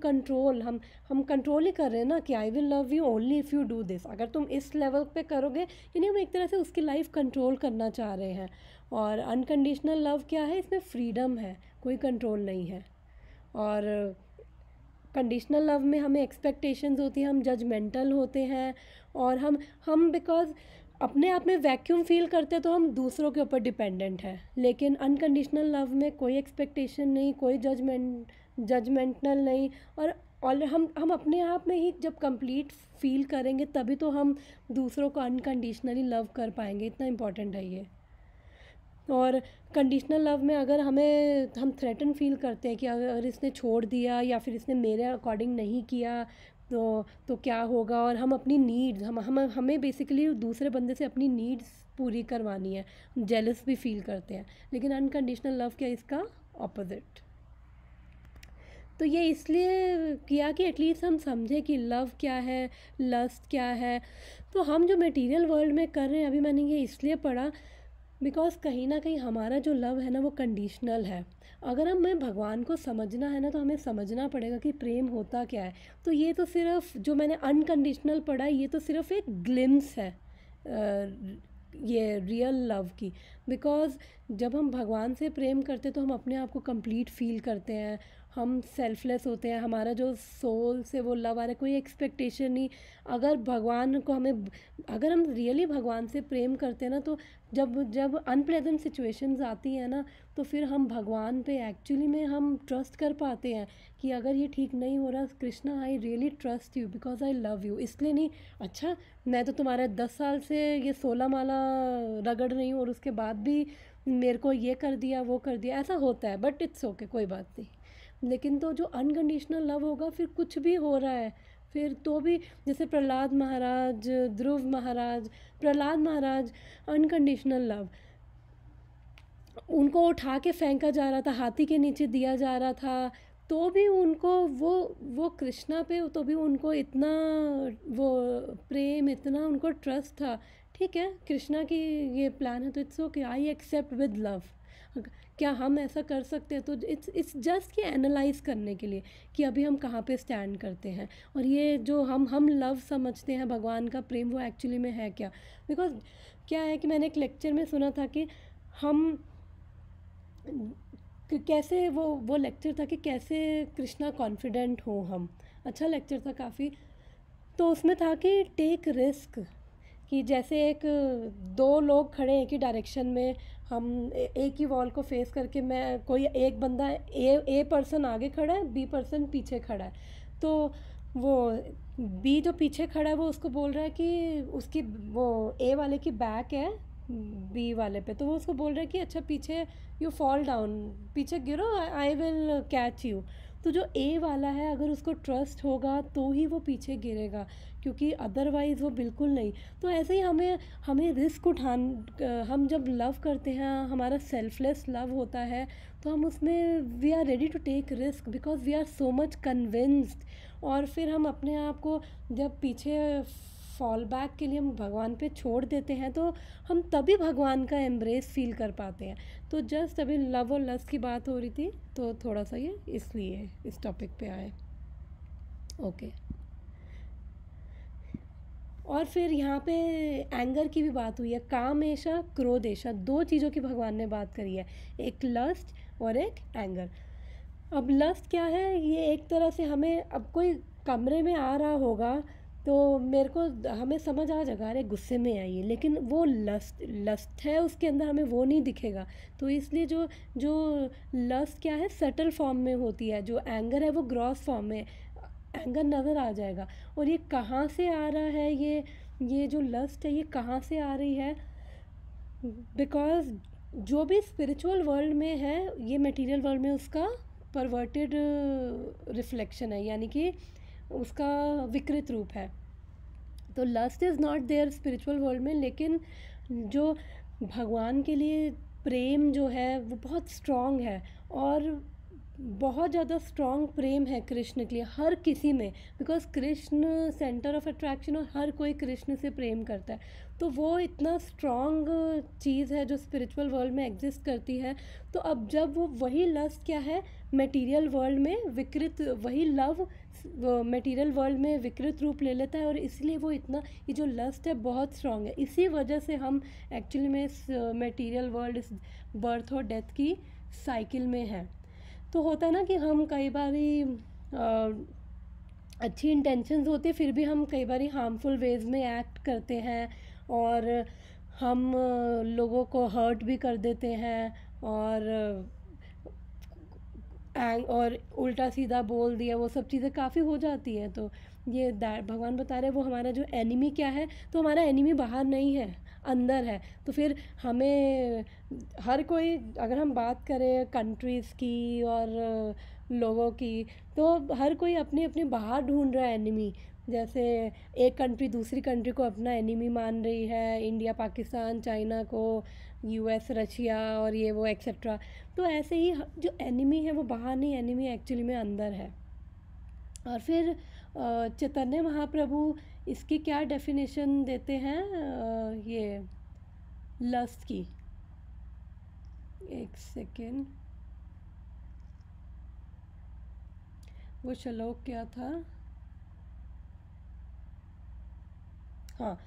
कंट्रोल ही कर रहे हैं ना, कि आई will love you only if you do this. अगर तुम इस लेवल पे करोगे, यानी हम एक तरह से उसकी लाइफ कंट्रोल करना चाह रहे हैं। और अनकंडीशनल लव क्या है, इसमें फ्रीडम है, कोई कंट्रोल नहीं है। और कंडीशनल लव में हमें एक्सपेक्टेशंस होती हैं, हम जजमेंटल होते हैं, और हम बिकॉज अपने आप में वैक्यूम फील करते हैं तो हम दूसरों के ऊपर डिपेंडेंट हैं। लेकिन अनकंडीशनल लव में कोई एक्सपेक्टेशन नहीं, कोई जजमेंटल नहीं, और हम अपने आप में ही जब कंप्लीट फील करेंगे तभी तो हम दूसरों को अनकंडीशनली लव कर पाएंगे। इतना इम्पोर्टेंट है ये। और कंडीशनल लव में अगर हम थ्रेटन फील करते हैं कि अगर इसने छोड़ दिया या फिर इसने मेरे अकॉर्डिंग नहीं किया तो क्या होगा, और हम अपनी नीड्स हमें बेसिकली दूसरे बंदे से अपनी नीड्स पूरी करवानी है, जेलस भी फील करते हैं। लेकिन अनकंडीशनल लव क्या, इसका ऑपोजिट। तो ये इसलिए किया कि एटलीस्ट हम समझे कि लव क्या है, लस्ट क्या है। तो हम जो मटेरियल वर्ल्ड में कर रहे हैं, अभी मैंने ये इसलिए पढ़ा बिकॉज कहीं ना कहीं हमारा जो लव है ना वो कंडीशनल है। अगर हमें भगवान को समझना है ना तो हमें समझना पड़ेगा कि प्रेम होता क्या है। तो ये तो सिर्फ जो मैंने अनकंडीशनल पढ़ा, ये तो सिर्फ एक ग्लिम्स है ये रियल लव की। बिकॉज जब हम भगवान से प्रेम करते तो हम अपने आप को कंप्लीट फील करते हैं, हम सेल्फलेस होते हैं, हमारा जो सोल से वो लव आ रहा है, कोई एक्सपेक्टेशन नहीं। अगर भगवान को अगर हम रियली भगवान से प्रेम करते हैं ना, तो जब अनप्लेजेंट सिचुएशंस आती हैं ना, तो फिर हम भगवान पे एक्चुअली में हम ट्रस्ट कर पाते हैं कि अगर ये ठीक नहीं हो रहा, Krishna I really trust you because I love you. इसलिए नहीं, अच्छा मैं तो तुम्हारे 10 साल से ये 16 माला रगड़ रही हूँ और उसके बाद भी मेरे को ये कर दिया वो कर दिया, ऐसा होता है, बट इट्स ओके, कोई बात नहीं। लेकिन तो जो अनकंडीशनल लव होगा, फिर कुछ भी हो रहा है फिर तो भी, जैसे प्रहलाद महाराज, ध्रुव महाराज, प्रहलाद महाराज अनकंडीशनल लव, उनको उठा के फेंका जा रहा था, हाथी के नीचे दिया जा रहा था, तो भी उनको वो कृष्णा पे तो भी उनको इतना वो प्रेम, इतना उनको ट्रस्ट था। ठीक है, कृष्णा की ये प्लान है तो it's okay, I accept with love. क्या हम ऐसा कर सकते हैं? तो इट्स जस्ट कि एनालाइज करने के लिए कि अभी हम कहाँ पे स्टैंड करते हैं, और ये जो हम लव समझते हैं, भगवान का प्रेम, वो एक्चुअली में है क्या। बिकॉज क्या है कि मैंने एक लेक्चर में सुना था कि हम कैसे वो लेक्चर था कि कैसे कृष्णा कॉन्फिडेंट हो हम। अच्छा लेक्चर था काफ़ी। तो उसमें था कि टेक रिस्क, कि जैसे दो लोग खड़े हैं एक ही डायरेक्शन में, हम एक ही वॉल को फेस करके, मैं कोई एक बंदा ए पर्सन आगे खड़ा है, बी पर्सन पीछे खड़ा है। तो वो बी जो पीछे खड़ा है वो उसको बोल रहा है कि उसकी वो ए वाले की बैक है बी वाले पे, तो वो उसको बोल रहा है कि अच्छा पीछे यू फॉल डाउन, पीछे गिरो, आई विल कैच यू। तो जो ए वाला है अगर उसको ट्रस्ट होगा तो ही वो पीछे गिरेगा, क्योंकि अदरवाइज़ वो बिल्कुल नहीं। तो ऐसे ही हमें रिस्क हम जब लव करते हैं, हमारा सेल्फलेस लव होता है, तो हम उसमें we are ready to take risk because we are so much convinced. और फिर हम अपने आप को जब पीछे फॉल बैक के लिए हम भगवान पे छोड़ देते हैं, तो हम तभी भगवान का एम्ब्रेस फील कर पाते हैं। तो जस्ट अभी लव और लस्ट की बात हो रही थी, तो थोड़ा सा ये इसलिए इस टॉपिक पे आए। ओके। और फिर यहाँ पे एंगर की भी बात हुई है, कामेशा क्रोधेशा, दो चीज़ों की भगवान ने बात करी है, एक लस्ट और एक एंगर। अब लस्ट क्या है, ये एक तरह से हमें, अब कोई कमरे में आ रहा होगा तो मेरे को हमें समझ आ जाएगा अरे गुस्से में आई है, लेकिन वो लस्ट है उसके अंदर, हमें वो नहीं दिखेगा। तो इसलिए जो लस्ट क्या है, सटल फॉर्म में होती है, जो एंगर है वो ग्रॉस फॉर्म में एंगर नज़र आ जाएगा। और ये कहाँ से आ रहा है, ये जो लस्ट है ये कहाँ से आ रही है, बिकॉज जो भी स्पिरिचुअल वर्ल्ड में है, ये मटेरियल वर्ल्ड में उसका परवर्टेड रिफ्लेक्शन है, यानी कि उसका विकृत रूप है। तो lust is not there spiritual world में, लेकिन जो भगवान के लिए प्रेम जो है वो बहुत स्ट्रॉन्ग है, और बहुत ज़्यादा स्ट्रॉन्ग प्रेम है कृष्ण के लिए हर किसी में, because Krishna centre of attraction, और हर कोई कृष्ण से प्रेम करता है। तो वो इतना स्ट्रॉन्ग चीज़ है जो स्पिरिचुअल वर्ल्ड में एग्जिस्ट करती है। तो अब जब वो वही लस्ट क्या है मटेरियल वर्ल्ड में विकृत, वही लव मटेरियल वर्ल्ड में विकृत रूप ले लेता है, और इसलिए वो इतना, ये जो लस्ट है बहुत स्ट्रॉन्ग है। इसी वजह से हम एक्चुअली में इस मटेरियल वर्ल्ड, इस बर्थ और डेथ की साइकिल में हैं। तो होता है ना कि हम कई बारी अच्छी इंटेंशंस होती है, फिर भी हम कई बारी हार्मफुल वेज में एक्ट करते हैं, और हम लोगों को हर्ट भी कर देते हैं, और उल्टा सीधा बोल दिया, वो सब चीज़ें काफ़ी हो जाती हैं। तो ये भगवान बता रहे हैं वो हमारा जो एनिमी क्या है, तो हमारा एनिमी बाहर नहीं है, अंदर है। तो फिर हमें हर कोई, अगर हम बात करें कंट्रीज़ की और लोगों की, तो हर कोई अपने अपने बाहर ढूंढ रहा है एनिमी। जैसे एक कंट्री दूसरी कंट्री को अपना एनिमी मान रही है, इंडिया पाकिस्तान चाइना को, यूएस रशिया और ये वो एक्सेट्रा। तो ऐसे ही जो एनिमी है वो बाहर नहीं, एनिमी एक्चुअली में अंदर है। और फिर चैतन्य महाप्रभु इसकी क्या डेफिनेशन देते हैं ये लस्ट की, एक सेकेंड, वो श्लोक क्या था, हाँ।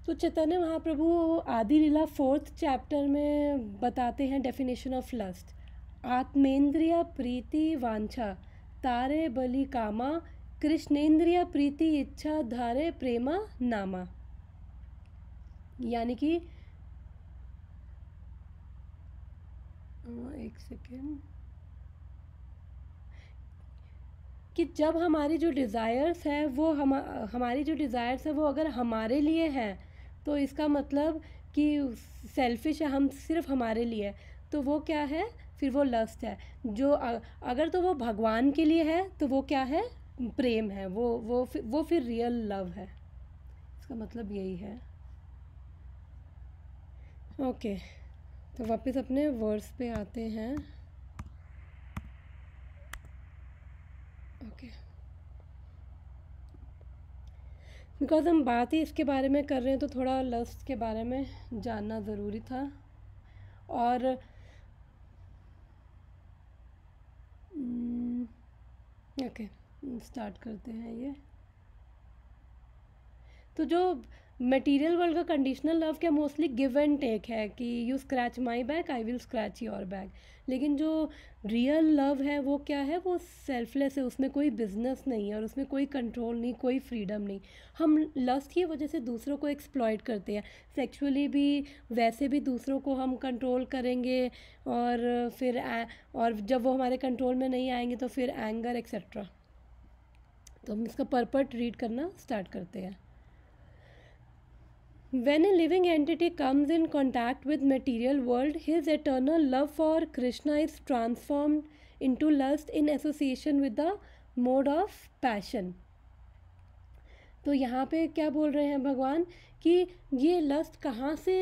तो चैतन्य महाप्रभु आदि लीला 4th चैप्टर में बताते हैं डेफिनेशन ऑफ लस्ट। आत्मेंद्रिय प्रीति वांछा तारे बलि कामा, कृष्णेंद्रिय प्रीति इच्छा धारे प्रेमा नामा। यानी कि एक सेकेंड, कि जब हमारी जो डिज़ायर्स है वो हमारी जो डिज़ायर्स है वो अगर हमारे लिए हैं, तो इसका मतलब कि सेल्फिश है, हम सिर्फ हमारे लिए, तो वो क्या है, फिर वो लस्ट है। जो अगर तो वो भगवान के लिए है तो वो क्या है, प्रेम है, वो फिर रियल लव है। इसका मतलब यही है। ओके, तो वापस अपने वर्ड्स पे आते हैं। ओके, बिकॉज हम बात ही इसके बारे में कर रहे हैं, तो थोड़ा लस्ट के बारे में जानना ज़रूरी था। और ओके, स्टार्ट करते हैं ये। तो जो मटेरियल वर्ल्ड का कंडीशनल लव क्या मोस्टली गिव एंड टेक है, कि you scratch my back I will scratch your back. लेकिन जो रियल लव है वो क्या है, वो सेल्फलेस है, उसमें कोई बिजनेस नहीं है, और उसमें कोई कंट्रोल नहीं, कोई फ्रीडम नहीं। हम लस्ट की वजह से दूसरों को एक्सप्लॉइट करते हैं, सेक्सुअली भी, वैसे भी दूसरों को हम कंट्रोल करेंगे, और फिर और जब वो हमारे कंट्रोल में नहीं आएंगे तो फिर एंगर एक्सेट्रा। तो हम इसका पर्पट रीड करना स्टार्ट करते हैं। When a living entity comes in contact with material world, his eternal love for Krishna is transformed into lust in association with the mode of passion. तो यहाँ पे क्या बोल रहे हैं भगवान, कि ये लस्ट कहाँ से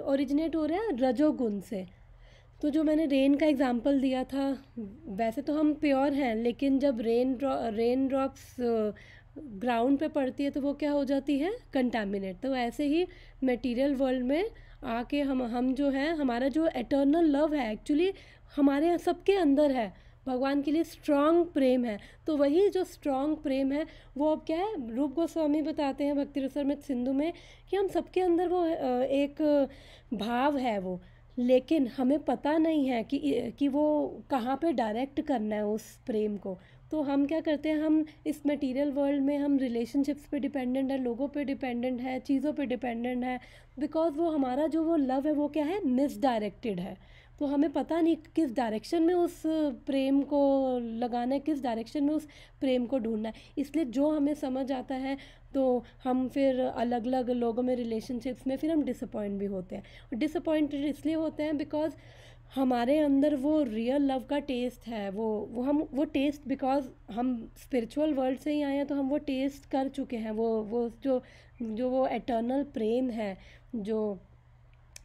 ओरिजिनेट हो रहा है, रजोगुण से। तो जो मैंने रेन का एग्जांपल दिया था, वैसे तो हम प्योर हैं, लेकिन जब रेन ड्रॉप्स ग्राउंड पे पड़ती है तो वो क्या हो जाती है, कंटामिनेट। तो ऐसे ही मटेरियल वर्ल्ड में आके हम जो है, हमारा जो एटर्नल लव है एक्चुअली हमारे सबके अंदर है, भगवान के लिए स्ट्रॉन्ग प्रेम है। तो वही जो स्ट्रॉन्ग प्रेम है वो अब क्या है, रूप गोस्वामी बताते हैं भक्ति रसामृत सिंधु में, कि हम सबके अंदर वो एक भाव है वो, लेकिन हमें पता नहीं है कि वो कहाँ पे डायरेक्ट करना है उस प्रेम को। तो हम क्या करते हैं, हम इस मटेरियल वर्ल्ड में हम रिलेशनशिप्स पे डिपेंडेंट है, लोगों पे डिपेंडेंट है, चीज़ों पे डिपेंडेंट है, बिकॉज वो हमारा जो वो लव है वो क्या है, मिसडायरेक्टेड है। तो हमें पता नहीं किस डायरेक्शन में उस प्रेम को लगाना है, किस डायरेक्शन में उस प्रेम को ढूंढना है। इसलिए जो हमें समझ आता है तो हम फिर अलग अलग लोगों में रिलेशनशिप्स में फिर हम डिसअपॉइंट भी होते हैं। और डिसअपॉइंटेड इसलिए होते हैं बिकॉज हमारे अंदर वो रियल लव का टेस्ट है, वो हम वो टेस्ट, बिकॉज हम स्पिरिचुअल वर्ल्ड से ही आए हैं तो हम वो टेस्ट कर चुके हैं, वो जो वो एटर्नल प्रेम है जो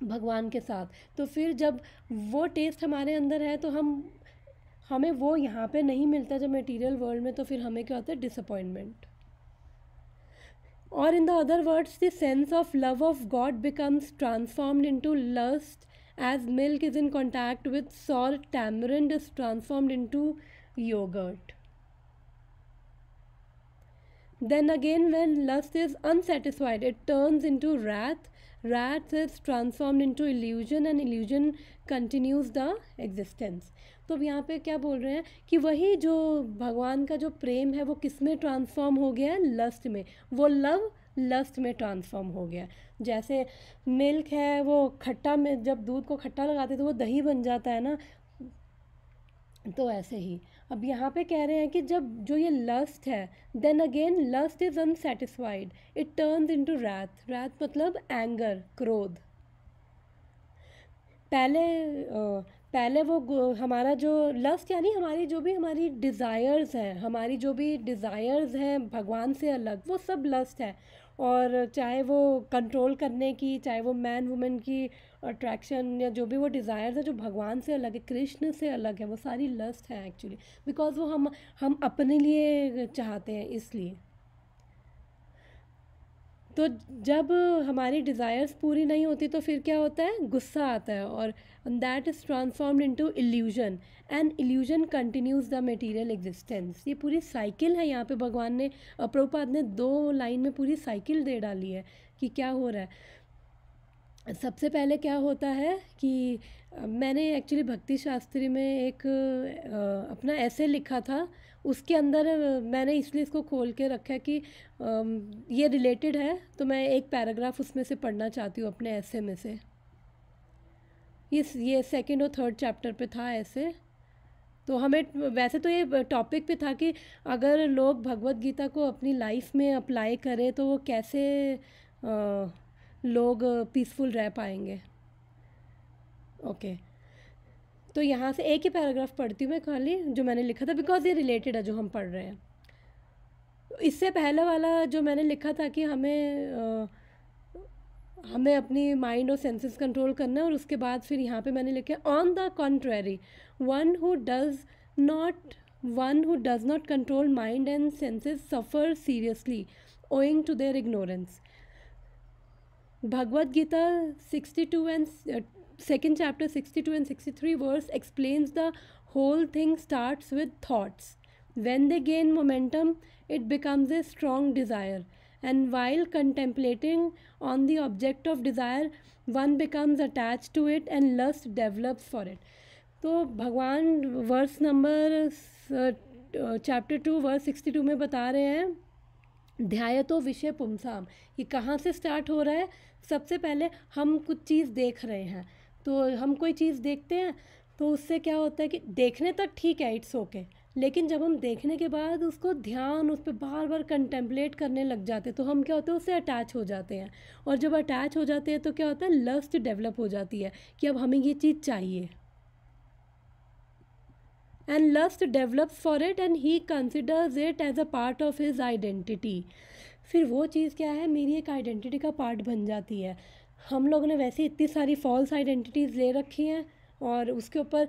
भगवान के साथ। तो फिर जब वो टेस्ट हमारे अंदर है तो हमें वो यहाँ पे नहीं मिलता जब मटेरियल वर्ल्ड में, तो फिर हमें क्या होता है, डिसअपॉइंटमेंट। और in the other words, the sense of love of God becomes transformed into lust as milk is in contact with salt, tamarind is transformed into yogurt. Then again, when lust is unsatisfied, it turns into wrath. Wrath is transformed into illusion and illusion continues the existence. तो अब यहाँ पे क्या बोल रहे हैं कि वही जो भगवान का जो प्रेम है वो किस में ट्रांसफॉर्म हो गया है, लस्ट में। वो लव लस्ट में ट्रांसफॉर्म हो गया। जैसे मिल्क है वो खट्टा में, जब दूध को खट्टा लगाते तो वो दही बन जाता है ना, तो ऐसे ही अब यहाँ पे कह रहे हैं कि जब जो ये लस्ट है, then again lust is unsatisfied, it turns into wrath. Wrath मतलब एंगर, क्रोध। पहले वो हमारा जो लस्ट यानी हमारी जो भी हमारी डिज़ायर्स हैं, हमारी जो भी डिज़ायर्स हैं भगवान से अलग, वो सब लस्ट है। और चाहे वो कंट्रोल करने की, चाहे वो मैन वुमेन की अट्रैक्शन, या जो भी वो डिज़ायर्स है जो भगवान से अलग है, कृष्ण से अलग है, वो सारी लस्ट है एक्चुअली, बिकॉज वो हम अपने लिए चाहते हैं इसलिए। तो जब हमारी डिज़ायर्स पूरी नहीं होती तो फिर क्या होता है, गुस्सा आता है, और that is transformed into illusion, and illusion continues the material existence. ये पूरी साइकिल है। यहाँ पे भगवान ने, प्रभुपाद ने 2 लाइन में पूरी साइकिल दे डाली है कि क्या हो रहा है। सबसे पहले क्या होता है कि मैंने एक्चुअली भक्ति शास्त्री में एक अपना ऐसे लिखा था, उसके अंदर मैंने इसलिए इसको खोल के रखा है कि ये रिलेटेड है, तो मैं एक पैराग्राफ उसमें से पढ़ना चाहती हूँ अपने ऐसे में से। ये 2nd और 3rd चैप्टर पे था ऐसे। तो हमें वैसे तो ये टॉपिक पे था कि अगर लोग भगवत गीता को अपनी लाइफ में अप्लाई करें तो वो कैसे लोग पीसफुल रह पाएंगे। ओके, तो यहाँ से एक ही पैराग्राफ पढ़ती हूँ मैं खाली, जो मैंने लिखा था, बिकॉज ये रिलेटेड है जो हम पढ़ रहे हैं। इससे पहले वाला जो मैंने लिखा था कि हमें अपनी माइंड और सेंसेस कंट्रोल करना है, और उसके बाद फिर यहाँ पे मैंने लिखा on the contrary one who does not control mind and senses suffer seriously owing to their ignorance. Bhagavad Gita 62 and 2nd chapter 62 and 63 verse explains the whole thing starts with thoughts. When they gain momentum, it becomes a strong desire, and while contemplating on the object of desire, one becomes attached to it and lust develops for it. तो भगवान verse number chapter 2 verse 62 में बता रहे हैं, ध्यायतो विषय पुंसाम। ये कहाँ से स्टार्ट हो रहा है? सबसे पहले हम कुछ चीज़ देख रहे हैं, तो हम कोई चीज़ देखते हैं तो उससे क्या होता है कि देखने तक ठीक है, इट्स ओके, लेकिन जब हम देखने के बाद उसको ध्यान उस पर बार बार कंटेम्पलेट करने लग जाते हैं तो हम क्या होता है, उससे अटैच हो जाते हैं। और जब अटैच हो जाते हैं तो क्या होता है, लस्ट डेवलप हो जाती है कि अब हमें ये चीज़ चाहिए, and lust develops for it and he considers it as a part of his identity. फिर वो चीज़ क्या है, मेरी एक आइडेंटिटी का पार्ट बन जाती है। हम लोगों ने वैसे इतनी सारी फॉल्स आइडेंटिटीज़ ले रखी हैं, और उसके ऊपर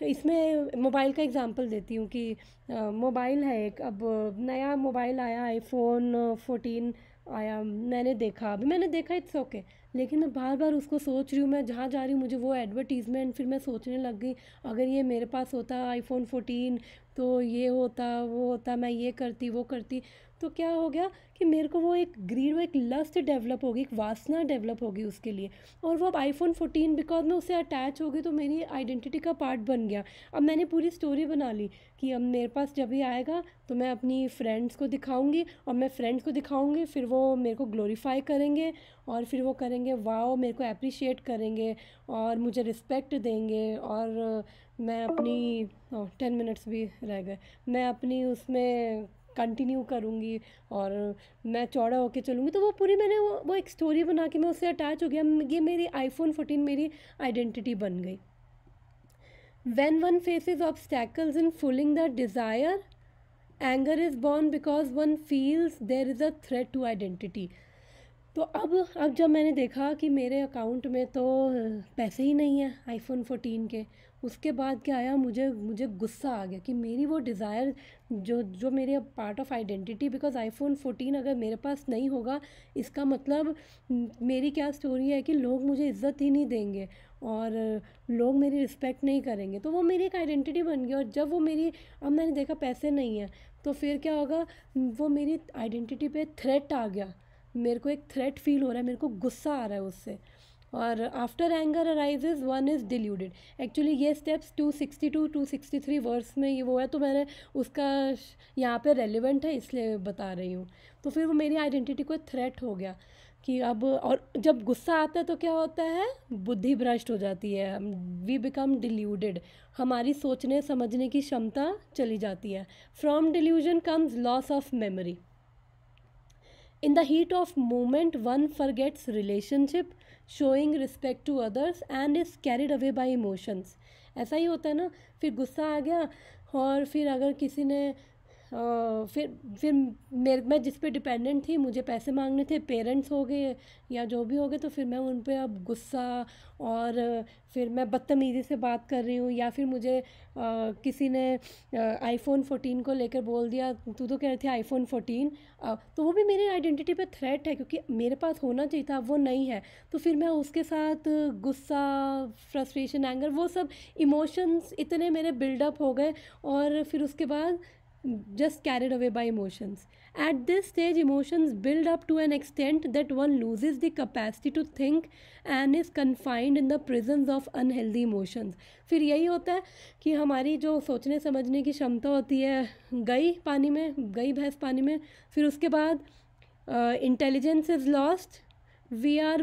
इसमें मोबाइल का एग्जांपल देती हूँ कि मोबाइल है एक, अब नया मोबाइल आया, iPhone 14 आया, मैंने देखा इट्स ओके, लेकिन मैं बार बार उसको सोच रही हूँ, मैं जहाँ जा रही हूँ मुझे वो एडवर्टीज़मेंट, फिर मैं सोचने लग गई अगर ये मेरे पास होता iPhone 14 तो ये होता वो होता, मैं ये करती वो करती। तो क्या हो गया कि मेरे को वो एक ग्रीड, वो एक लस्ट डेवलप होगी, एक वासना डेवलप होगी उसके लिए, और वो अब iPhone 14 बिकॉज मैं उससे अटैच हो गई तो मेरी आइडेंटिटी का पार्ट बन गया। अब मैंने पूरी स्टोरी बना ली कि अब मेरे पास जब भी आएगा तो मैं अपनी फ्रेंड्स को दिखाऊंगी, और मैं फ्रेंड्स को दिखाऊंगी, फिर वो मेरे को ग्लोरीफाई करेंगे, और फिर वो करेंगे वाओ, मेरे को अप्रिशिएट करेंगे और मुझे रिस्पेक्ट देंगे, और मैं अपनी 10 मिनट्स भी रह गए, मैं अपनी उसमें कंटिन्यू करूँगी और मैं चौड़ा होके चलूँगी। तो वो पूरी मैंने वो एक स्टोरी बना के मैं उससे अटैच हो गया, ये मेरी iPhone 14 मेरी आइडेंटिटी बन गई। When one faces obstacles in fulfilling the desire, anger is born because one feels there is a threat to identity. तो अब जब मैंने देखा कि मेरे अकाउंट में तो पैसे ही नहीं है आईफोन 14 के, उसके बाद क्या आया, मुझे गुस्सा आ गया कि मेरी वो डिज़ायर जो मेरे part of identity, because iPhone 14 अगर मेरे पास नहीं होगा, इसका मतलब मेरी क्या स्टोरी है कि लोग मुझे इज़्ज़त ही नहीं देंगे और लोग मेरी रिस्पेक्ट नहीं करेंगे, तो वो मेरी एक आइडेंटिटी बन गई। और जब वो मेरी, अब मैंने देखा पैसे नहीं हैं, तो फिर क्या होगा, वो मेरी आइडेंटिटी पे थ्रेट आ गया, मेरे को एक थ्रेट फील हो रहा है, मेरे को गुस्सा आ रहा है उससे। और after anger arises one is deluded. Actually ये स्टेप्स 262 263 वर्स में ये वो है, तो मैंने उसका यहाँ पे रेलिवेंट है इसलिए बता रही हूँ। तो फिर वो मेरी आइडेंटिटी को थ्रेट हो गया कि अब, और जब गुस्सा आता है तो क्या होता है, बुद्धि भ्रष्ट हो जाती है, वी बिकम डिल्यूडेड, हमारी सोचने समझने की क्षमता चली जाती है। From delusion comes loss of memory. In the heat of moment, one forgets relationship, showing respect to others and is carried away by emotions. ऐसा ही होता है ना, फिर गुस्सा आ गया और फिर अगर किसी ने फिर मैं जिस पे डिपेंडेंट थी, मुझे पैसे मांगने थे, पेरेंट्स हो गए या जो भी हो गए, तो फिर मैं उन पे अब गुस्सा, और फिर मैं बदतमीज़ी से बात कर रही हूँ, या फिर मुझे किसी ने आईफोन 14 को लेकर बोल दिया, तू तो कह रही थी आईफोन 14, तो वो भी मेरी आइडेंटिटी पे थ्रेट है क्योंकि मेरे पास होना चाहिए था, वो नहीं है, तो फिर मैं उसके साथ गुस्सा, फ्रस्ट्रेशन, एंगर, वो सब इमोशंस इतने मेरे बिल्डअप हो गए, और फिर उसके बाद just carried away by emotions. At this stage, emotions build up to an extent that one loses the capacity to think and is confined in the prisons of unhealthy emotions. फिर यही होता है कि हमारी जो सोचने समझने की क्षमता होती है गई पानी में, गई भैंस पानी में। फिर उसके बाद intelligence is lost, we are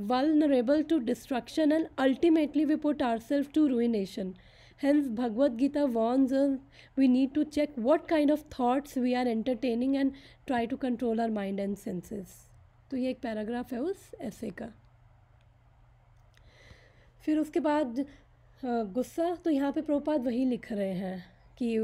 vulnerable to destruction and ultimately we put ourselves to ruination. Hence Bhagavad Gita warns us we need to check what kind of thoughts we are entertaining and try to control our mind and senses. तो ये एक paragraph है उस ऐसे का। फिर उसके बाद गुस्सा, तो यहाँ पे प्रभुपाद वही लिख रहे हैं कि